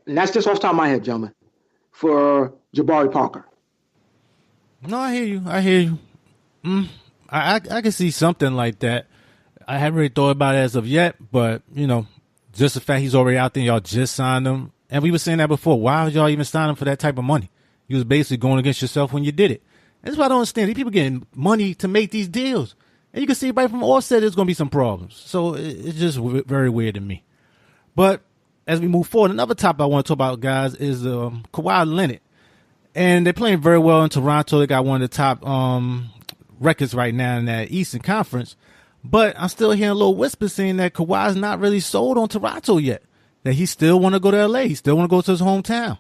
And that's just off the top of my head, gentlemen, for Jabari Parker. No, I hear you. I can see something like that. I haven't really thought about it as of yet, but, just the fact he's already out there, y'all just signed him. And we were saying that before. Why would y'all even sign him for that type of money? You was basically going against yourself when you did it. That's why I don't understand. These people getting money to make these deals. And you can see right from offset, there's going to be some problems. So it's just very weird to me. But as we move forward, another topic I want to talk about, guys, is Kawhi Leonard. And they're playing very well in Toronto. They got one of the top records right now in that Eastern Conference. But I'm still hearing a little whisper saying that Kawhi's not really sold on Toronto yet. That he still want to go to L.A. He still want to go to his hometown.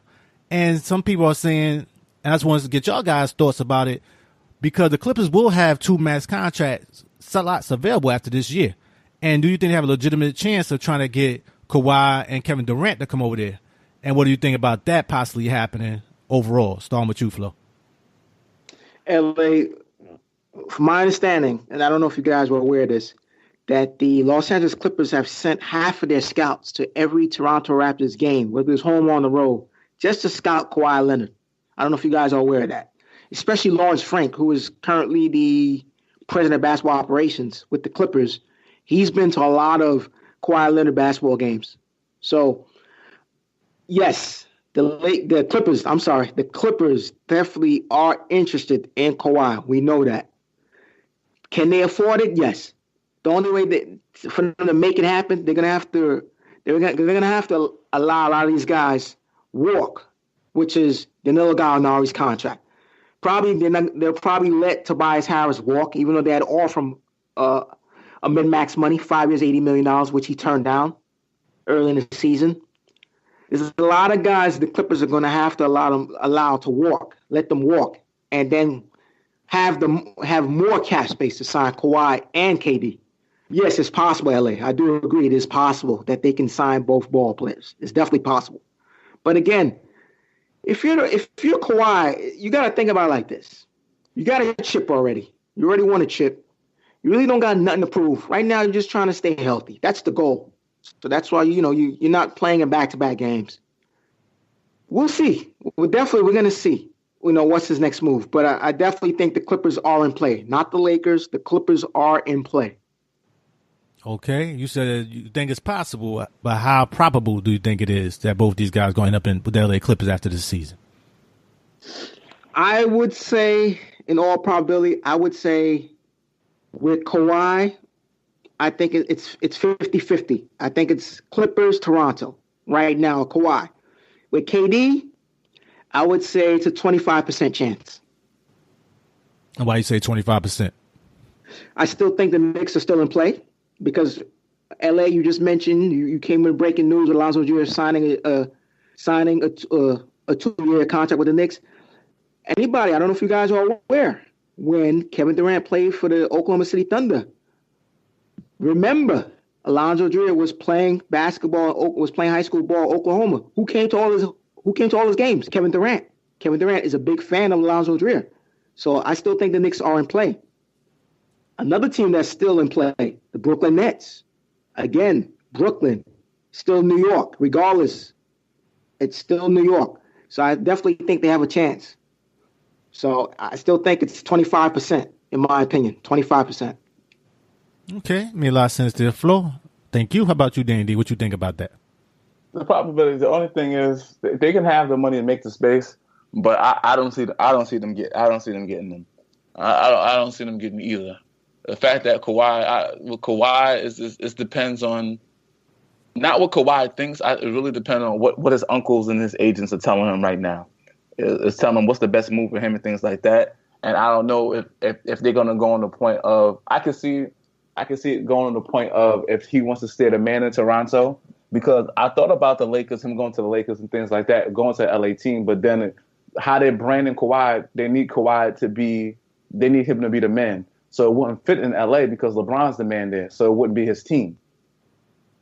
And some people are saying, and I just wanted to get y'all guys' thoughts about it, because the Clippers will have 2 max contract slots available after this year. And do you think they have a legitimate chance of trying to get Kawhi and Kevin Durant to come over there? And what do you think about that possibly happening overall? Starting with you, Flo. LA, from my understanding, and I don't know if you guys were aware of this, that the Los Angeles Clippers have sent half of their scouts to every Toronto Raptors game, whether it's home or on the road, just to scout Kawhi Leonard. I don't know if you guys are aware of that. Especially Lawrence Frank, who is currently the president of basketball operations with the Clippers. He's been to a lot of Kawhi Leonard basketball games. So, yes, the Clippers definitely are interested in Kawhi. We know that. Can they afford it? Yes. The only way for them to make it happen, they're gonna have to allow a lot of these guys walk, which is Danilo Gallinari's contract. They'll probably let Tobias Harris walk, even though they had all from a mid-max money, 5 years, $80 million, which he turned down early in the season. There's a lot of guys the Clippers are going to have to allow to walk, let them walk, and then have more cap space to sign Kawhi and KD. Yes, it's possible, LA. I do agree it is possible that they can sign both ball players. It's definitely possible. But again, if you're Kawhi, you got to think about it like this. You got a chip already. You already won a chip. You really don't got nothing to prove. Right now, you're just trying to stay healthy. That's the goal. So that's why, you're not playing in back-to-back games. We'll see. We're going to see, what's his next move. But I definitely think the Clippers are in play. Not the Lakers. The Clippers are in play. Okay. You said you think it's possible, but how probable do you think it is that both these guys going up with the LA Clippers after this season? I would say, in all probability, with Kawhi, I think it's 50-50. I think it's Clippers, Toronto right now, Kawhi. With KD, I would say it's a 25% chance. And why you say 25%? I still think the Knicks are still in play because LA, you just mentioned, you came with breaking news with Alonzo Jr. signing a 2-year contract with the Knicks. Anybody, I don't know if you guys are aware, when Kevin Durant played for the Oklahoma City Thunder, remember, Alonzo Jr. was playing basketball, was playing high school ball in Oklahoma. Who came to all his games? Kevin Durant. Kevin Durant is a big fan of Alonzo Jr. So I still think the Knicks are in play. Another team that's still in play, the Brooklyn Nets. Again, Brooklyn, still New York. Regardless, it's still New York. So I definitely think they have a chance. So I still think it's 25%, in my opinion, 25%. Okay, made a lot of sense there. Flo, thank you. How about you, Danny D? What you think about that? The probability. The only thing is they can have the money to make the space, but I don't see them getting them. I don't see them getting either. The fact that Kawhi is depends on not what Kawhi thinks. It really depends on what his uncles and his agents are telling him right now. It's telling him what's the best move for him and things like that. And I don't know if they're gonna go on the point of I can see it going on the point of if he wants to stay the man in Toronto, because I thought about the Lakers, him going to the Lakers and things like that, going to the LA team, but then how they're branding Kawhi, they need him to be the man. So it wouldn't fit in LA because LeBron's the man there. So it wouldn't be his team.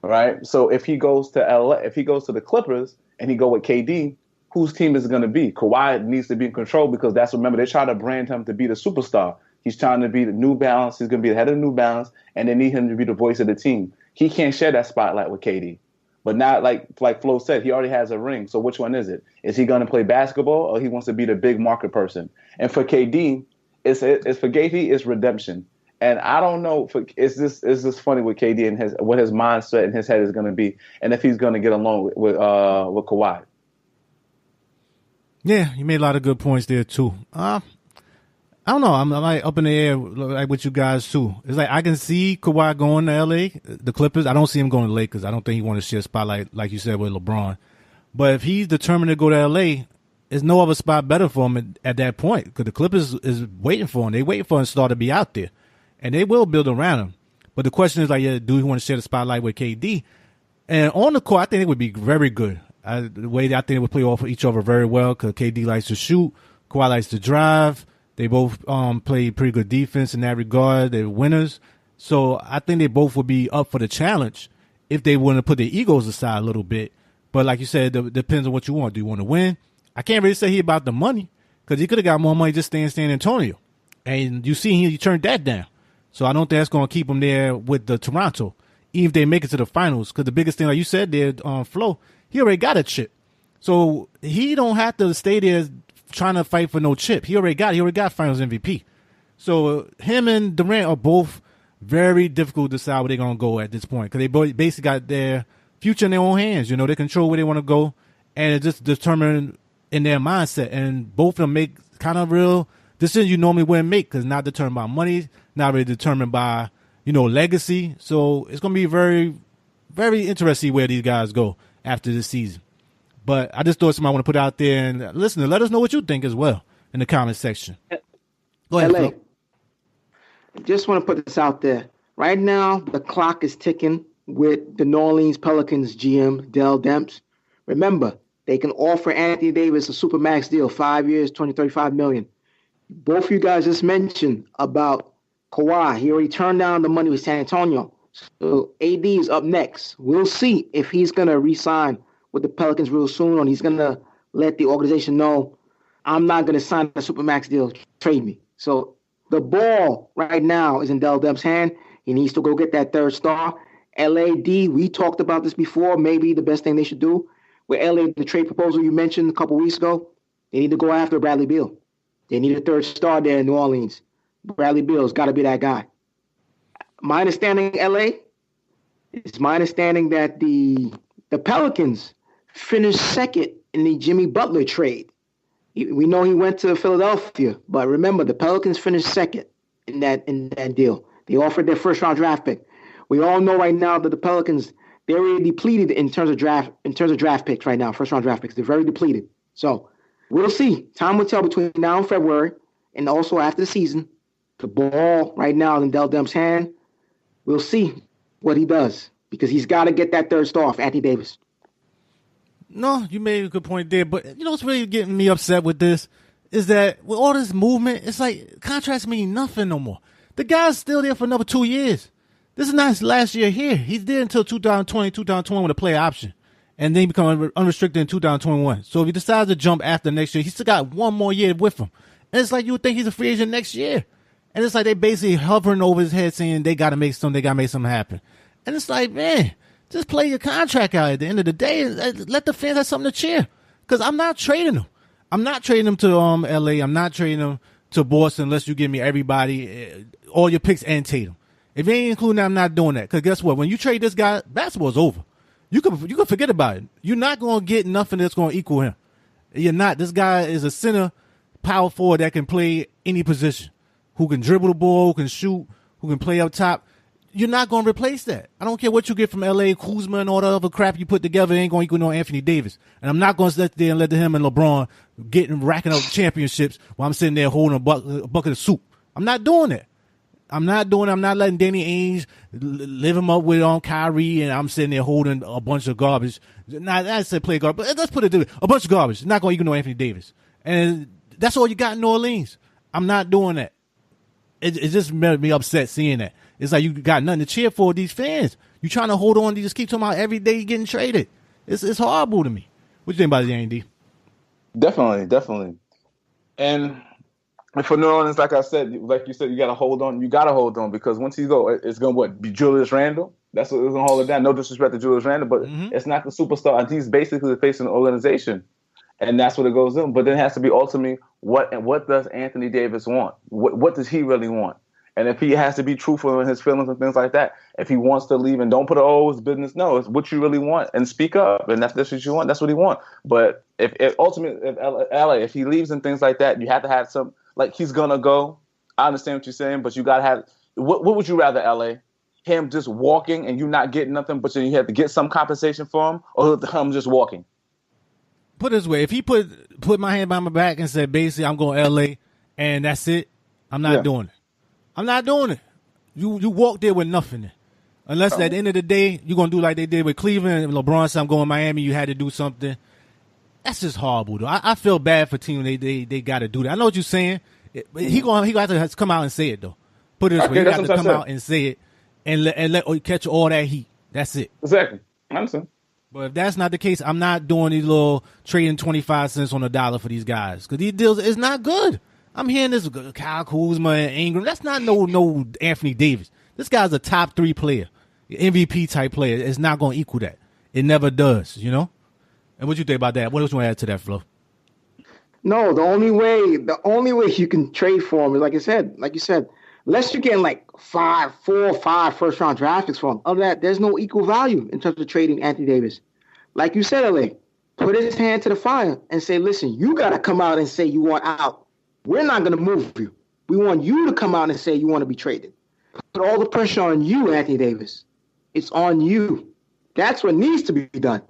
Right? So if he goes to LA, if he goes to the Clippers and he go with KD, whose team is it going to be? Kawhi needs to be in control because remember, they try to brand him to be the superstar. He's trying to be the New Balance. He's going to be the head of New Balance, and they need him to be the voice of the team. He can't share that spotlight with KD. But now, like Flo said, he already has a ring. So which one is it? Is he going to play basketball or he wants to be the big market person? And for KD, it's redemption. And I don't know. Is this funny with KD and what his mindset and his head is going to be, and if he's going to get along with Kawhi. Yeah, you made a lot of good points there too. I don't know. I'm like up in the air like with you guys too. It's like I can see Kawhi going to LA, the Clippers. I don't see him going to Lakers. I don't think he wants to share a spotlight like you said with LeBron. But if he's determined to go to LA, there's no other spot better for him at that point because the Clippers is waiting for him. They waiting for him to start to be out there, and they will build around him. But the question is like, do you want to share the spotlight with KD? And on the court, I think it would be very good. The way that I think they would play off of each other very well because KD likes to shoot, Kawhi likes to drive. They both play pretty good defense in that regard. They're winners. So I think they both would be up for the challenge if they want to put their egos aside a little bit. But like you said, it depends on what you want. Do you want to win? I can't really say he about the money because he could have got more money just staying in San Antonio. And you see he turned that down. So I don't think that's going to keep him there with the Toronto, even if they make it to the finals. Because the biggest thing, like you said there, Flo, he already got a chip. So he don't have to stay there trying to fight for no chip. He already got finals MVP. So him and Durant are both very difficult to decide where they're going to go at this point. Because they both basically got their future in their own hands. You know, they control where they want to go. And it's just determined in their mindset. And both of them make kind of real decisions you normally wouldn't make because not determined by money, not really determined by, legacy. So it's going to be very, very interesting where these guys go after this season. But I just thought somebody want to put out there and listen, let us know what you think as well in the comment section. Go ahead, LA. Just want to put this out there. Right now, the clock is ticking with the New Orleans Pelicans GM, Dell Demps. Remember, they can offer Anthony Davis a supermax deal, 5 years, $35 million. Both of you guys just mentioned about Kawhi. He already turned down the money with San Antonio. So AD is up next. We'll see if he's going to re-sign with the Pelicans real soon, or he's going to let the organization know, I'm not going to sign a supermax deal, trade me. So the ball right now is in Dell Demps' hand. He needs to go get that third star. LAD, we talked about this before, maybe the best thing they should do. With LA, the trade proposal you mentioned a couple weeks ago, they need to go after Bradley Beal. They need a third star there in New Orleans. Bradley Beal's got to be that guy. My understanding, LA, it's my understanding that the Pelicans finished second in the Jimmy Butler trade. We know he went to Philadelphia, but remember the Pelicans finished second in that deal. They offered their first round draft pick. We all know right now that the Pelicans, they're already depleted in terms of draft picks right now, first round draft picks. They're very depleted. So we'll see. Time will tell between now and February, and also after the season. The ball right now is in Dell Demps' hand. We'll see what he does because he's got to get that third star off Anthony Davis. No, you made a good point there, but you know what's really getting me upset with this is that with all this movement, it's like contracts mean nothing no more. The guy's still there for another 2 years. This is not his last year here. He's there until 2020, 2021 with a player option, and then he becomes unrestricted in 2021. So if he decides to jump after next year, he's still got one more year with him. And it's like you would think he's a free agent next year. And it's like they basically hovering over his head saying they got to make something happen. And it's like, man, just play your contract out at the end of the day and let the fans have something to cheer. Because I'm not trading him. I'm not trading him to LA. I'm not trading him to Boston unless you give me everybody, all your picks and Tatum. If you ain't including that, I'm not doing that. Because guess what? When you trade this guy, basketball's over. You can forget about it. You're not going to get nothing that's going to equal him. You're not. This guy is a center power forward that can play any position, who can dribble the ball, who can shoot, who can play up top. You're not going to replace that. I don't care what you get from L.A., Kuzma, and all the other crap you put together. It ain't going to equal no Anthony Davis. And I'm not going to sit there and let him and LeBron racking up championships while I'm sitting there holding a bucket of soup. I'm not doing it. I'm not letting Danny Ainge live him up with Kyrie, and I'm sitting there holding a bunch of garbage. Not I said play garbage, but let's put it a bunch of garbage. It's not going to equal no Anthony Davis. And that's all you got in New Orleans. I'm not doing that. It just made me upset seeing that. It's like you got nothing to cheer for with these fans. You trying to hold on. You just keep talking about every day getting traded. It's horrible to me. What you think about it, Andy? Definitely. And for New Orleans, like you said, you got to hold on. You got to hold on because once you go, it's going to be Julius Randle. That's what it's going to hold it down. No disrespect to Julius Randle, but it's not the superstar. He's basically facing the organization. And that's what it goes in. But then it has to be ultimately what does Anthony Davis want? What does he really want? And if he has to be truthful in his feelings and things like that, if he wants to leave and don't put it's business, no, it's what you really want and speak up. And that's what you want. That's what he wants. But if LA, if he leaves and things like that, you have to have some, like he's going to go. I understand what you're saying, but you got to have, what would you rather, LA? Him just walking and you not getting nothing, but then you have to get some compensation for him, or him just walking? Put it this way, if he put my hand behind my back and said, basically, I'm going to LA and that's it, I'm not doing it. I'm not doing it. You walk there with nothing. Unless at the end of the day, you're going to do like they did with Cleveland and LeBron said, I'm going to Miami, you had to do something. That's just horrible, though. I feel bad for team. They got to do that. I know what you're saying. But he going to have to come out and say it, though. Put it this way, he got to come out and say it and let catch all that heat. That's it. Exactly. I understand. But if that's not the case, I'm not doing these little trading 25 cents on the dollar for these guys because these deals is not good. I'm hearing this Kyle Kuzma and Ingram. That's not no Anthony Davis. This guy's a top 3 player, MVP type player. It's not going to equal that. It never does, you know? And what you think about that? What else you want to add to that, Flo? No, the only way you can trade for him is like you said, unless you're getting like 4 or 5 first-round draft picks for him. Other than that, there's no equal value in terms of trading Anthony Davis. Like you said, LA, put his hand to the fire and say, listen, you got to come out and say you want out. We're not going to move you. We want you to come out and say you want to be traded. Put all the pressure on you, Anthony Davis. It's on you. That's what needs to be done.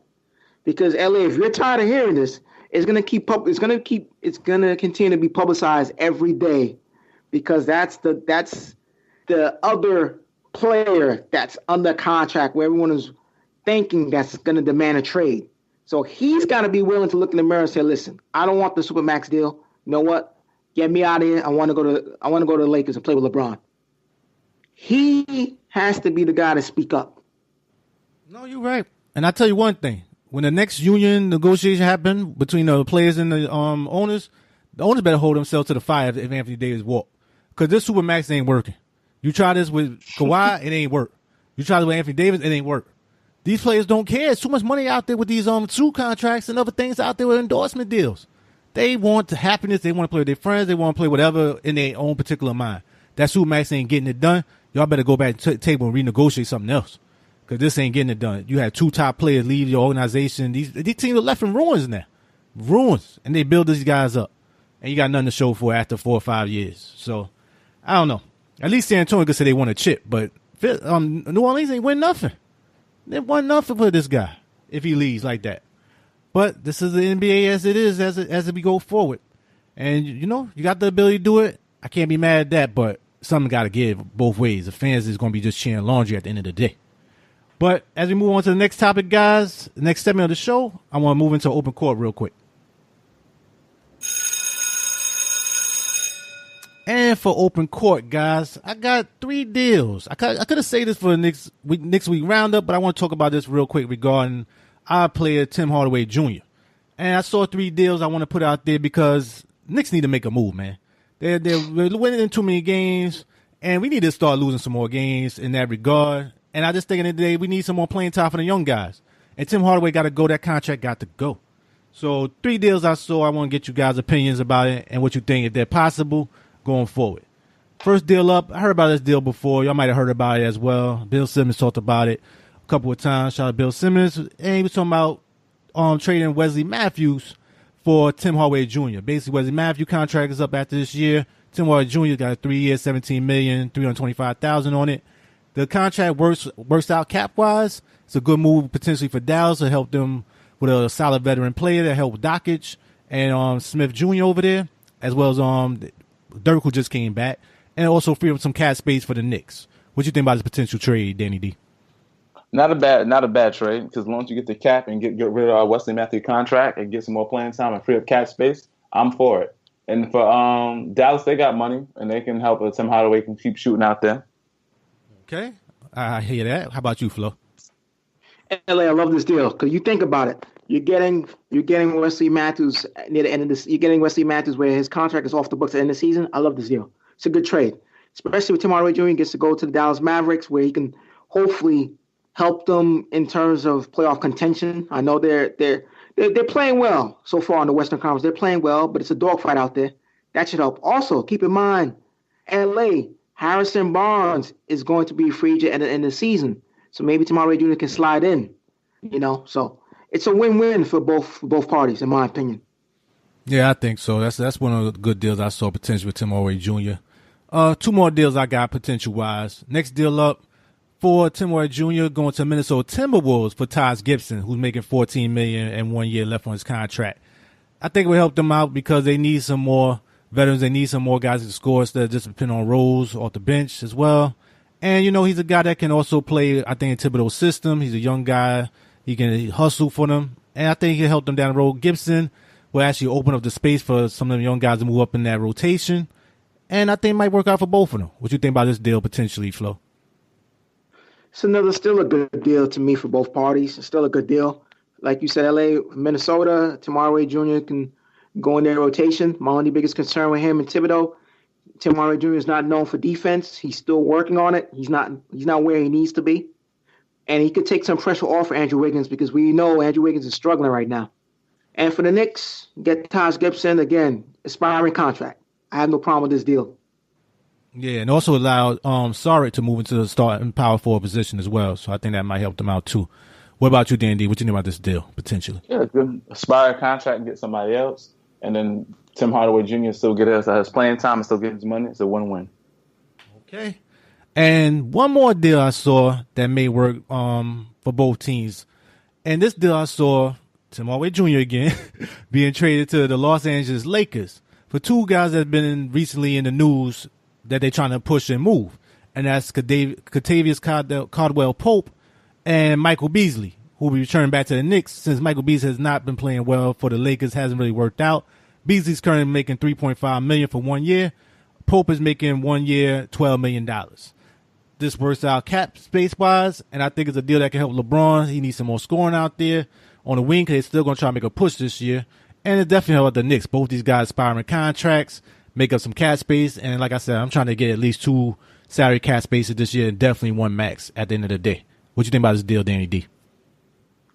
Because LA, if you're tired of hearing this, it's going to continue to be publicized every day because that's the other player that's under contract where everyone is thinking that's going to demand a trade. So he's got to be willing to look in the mirror and say, listen, I don't want the Supermax deal. You know what? Get me out of here. I want to go to the Lakers and play with LeBron. He has to be the guy to speak up. No, you're right. And I'll tell you one thing. When the next union negotiation happened between the players and the owners better hold themselves to the fire if Anthony Davis walk. Because this Supermax ain't working. You try this with Kawhi, it ain't work. You try this with Anthony Davis, it ain't work. These players don't care. There's too much money out there with these true contracts and other things out there with endorsement deals. They want happiness. They want to play with their friends. They want to play whatever in their own particular mind. That Supermax ain't getting it done. Y'all better go back to the table and renegotiate something else. Because this ain't getting it done. You had 2 top players leave your organization. These teams are left in ruins now. Ruins. And they build these guys up. And you got nothing to show for it after 4 or 5 years. So, I don't know. At least San Antonio could say they won a chip. But New Orleans ain't win nothing. They won nothing for this guy if he leaves like that. But this is the NBA as it is, as we go forward. And, you know, you got the ability to do it. I can't be mad at that, but something got to give both ways. The fans is going to be just cheering laundry at the end of the day. But as we move on to the next topic, guys, the next segment of the show, I want to move into open court real quick. And for open court, guys, I got 3 deals. I could have said this for the next week roundup, but I want to talk about this real quick regarding our player, Tim Hardaway Jr. And I saw 3 deals I want to put out there because Knicks need to make a move, man. They're winning too many games, and we need to start losing some more games in that regard. And I just think in the day we need some more playing time for the young guys. And Tim Hardaway got to go. That contract got to go. So 3 deals I saw. I want to get you guys' opinions about it and what you think if they're possible going forward. First deal up, I heard about this deal before. Y'all might have heard about it as well. Bill Simmons talked about it a couple of times. Shout out to Bill Simmons. And he was talking about trading Wesley Matthews for Tim Hardaway Jr. Basically, Wesley Matthews contract is up after this year. Tim Hardaway Jr. got a 3 year, $17,325,000 on it. The contract works out cap wise. It's a good move potentially for Dallas to help them with a solid veteran player that helped Dockage and Smith Jr. over there, as well as Dirk, who just came back, and also free up some cap space for the Knicks. What you think about this potential trade, Danny D? Not a bad trade, because as long as you get the cap and get rid of our Wesley Matthews contract and get some more playing time and free up cap space, I'm for it. And for Dallas, they got money and they can help Tim Hardaway can keep shooting out there. Okay, I hear that. How about you, Flo? LA, I love this deal because you think about it. You're getting Wesley Matthews near the end of this. You're getting Wesley Matthews where his contract is off the books at the end of the season. I love this deal. It's a good trade, especially with Tim Hardaway Jr. gets to go to the Dallas Mavericks where he can hopefully help them in terms of playoff contention. I know they're playing well so far in the Western Conference. They're playing well, but it's a dogfight out there. That should help. Also, keep in mind, LA, Harrison Barnes is going to be a free agent at the end of the season. So maybe Tim Hardaway Jr. can slide in, So it's a win-win for both parties, in my opinion. Yeah, I think so. That's one of the good deals I saw potential with Tim Hardaway Jr. 2 more deals I got potential-wise. Next deal up for Tim Hardaway Jr. going to Minnesota Timberwolves for Taj Gibson, who's making $14 million and 1 year left on his contract. I think it will help them out because they need some more veterans. They need some more guys to score instead of just depending on roles off the bench as well. And, he's a guy that can also play, I think, in Thibodeau's system. He's a young guy. He can hustle for them. And I think he can help them down the road. Gibson will actually open up the space for some of the young guys to move up in that rotation. And I think it might work out for both of them. What do you think about this deal potentially, Flo? It's still a good deal to me for both parties. It's still a good deal. Like you said, LA, Minnesota, Tim Hardaway Jr. can go in their rotation. My only biggest concern with him and Thibodeau, Tim Hardaway Jr. is not known for defense. He's still working on it. He's not where he needs to be. And he could take some pressure off of Andrew Wiggins because we know Andrew Wiggins is struggling right now. And for the Knicks, get Taj Gibson, again, expiring contract. I have no problem with this deal. Yeah, and also allowed Saric to move into the starting power forward position as well. So I think that might help them out too. What about you, D&D? What you think about this deal, potentially? Yeah, good expired contract and get somebody else. And then Tim Hardaway Jr. still get his playing time and still get his money. It's a win-win. Okay. And one more deal I saw that may work for both teams. And this deal I saw, Tim Hardaway Jr. again, being traded to the Los Angeles Lakers for 2 guys that have been recently in the news that they're trying to push and move. And that's Kentavious Caldwell-Pope and Michael Beasley, who will be returning back to the Knicks since Michael Beasley has not been playing well for the Lakers, hasn't really worked out. Beasley's currently making $3.5 million for 1 year. Pope is making 1 year, $12 million. This works out cap space-wise, and I think it's a deal that can help LeBron. He needs some more scoring out there on the wing because they're still going to try to make a push this year. And it definitely helps the Knicks. Both these guys expiring contracts, make up some cap space. And like I said, I'm trying to get at least 2 salary cap spaces this year and definitely 1 max at the end of the day. What you think about this deal, Danny D?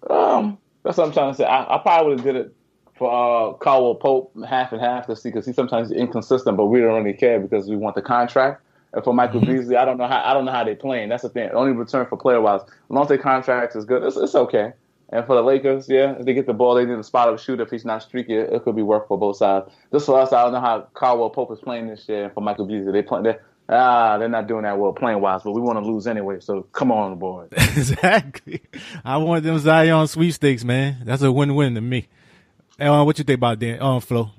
That's what I'm trying to say. I probably would have did it for Caldwell Pope half and half to see because he's sometimes inconsistent, but we don't really care because we want the contract. And for Michael Beasley, I don't know how they're playing. That's the thing. The only return for player wise, as long as their contract is good, it's okay. And for the Lakers, yeah, if they get the ball, they need a spot up shooter. If he's not streaky, it could be work for both sides. Just for us, I don't know how Caldwell Pope is playing this year. And for Michael Beasley, they're not doing that well playing wise, but we want to lose anyway. So come on, board. Exactly. I want them Zion sweepstakes, man. That's a win-win to me. What you think about that, Flo?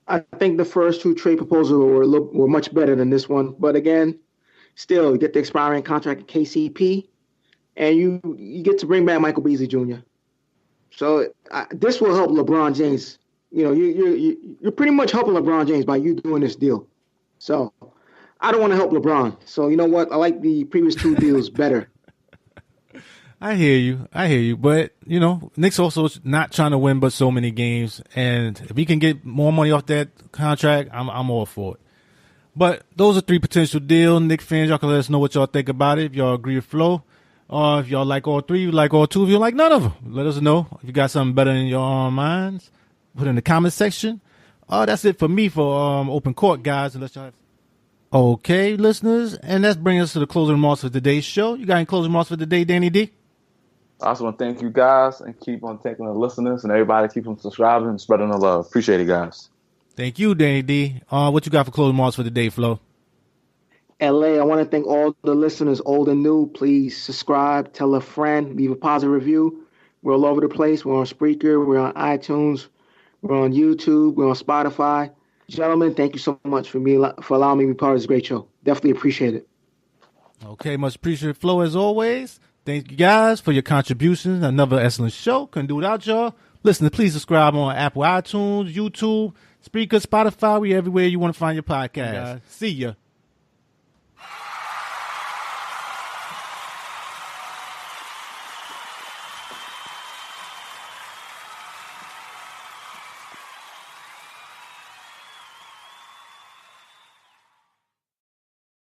I think the first 2 trade proposals were much better than this one. But again, still, you get the expiring contract at KCP, and you get to bring back Michael Beasley Jr. So this will help LeBron James. You're pretty much helping LeBron James by you doing this deal. So I don't want to help LeBron. So you know what? I like the previous 2 deals better. I hear you. But, Knicks also not trying to win but so many games. And if we can get more money off that contract, I'm all for it. But those are 3 potential deals. Knicks fans, y'all can let us know what y'all think about it. If y'all agree with Flo. Or if y'all like all three, you like all two, if you like none of them, let us know. If you got something better in your minds, put it in the comment section. That's it for me for Open Court, guys. Unless y'all have... Okay, listeners, and that's bringing us to the closing remarks for today's show. You got any closing remarks for today, Danny D? I also want to thank you guys and keep on taking the listeners and everybody keep on subscribing and spreading the love. Appreciate it, guys. Thank you, Danny D. What you got for closing remarks for today, Flo? LA, I want to thank all the listeners, old and new. Please subscribe, tell a friend, leave a positive review. We're all over the place. We're on Spreaker. We're on iTunes. We're on YouTube. We're on Spotify. Gentlemen, thank you so much for allowing me to be part of this great show. Definitely appreciate it. Okay, much appreciated, Flo, as always. Thank you guys for your contributions. Another excellent show. Couldn't do without y'all. Listen, please subscribe on Apple iTunes, YouTube, Spreaker, Spotify. We everywhere you want to find your podcast. See ya.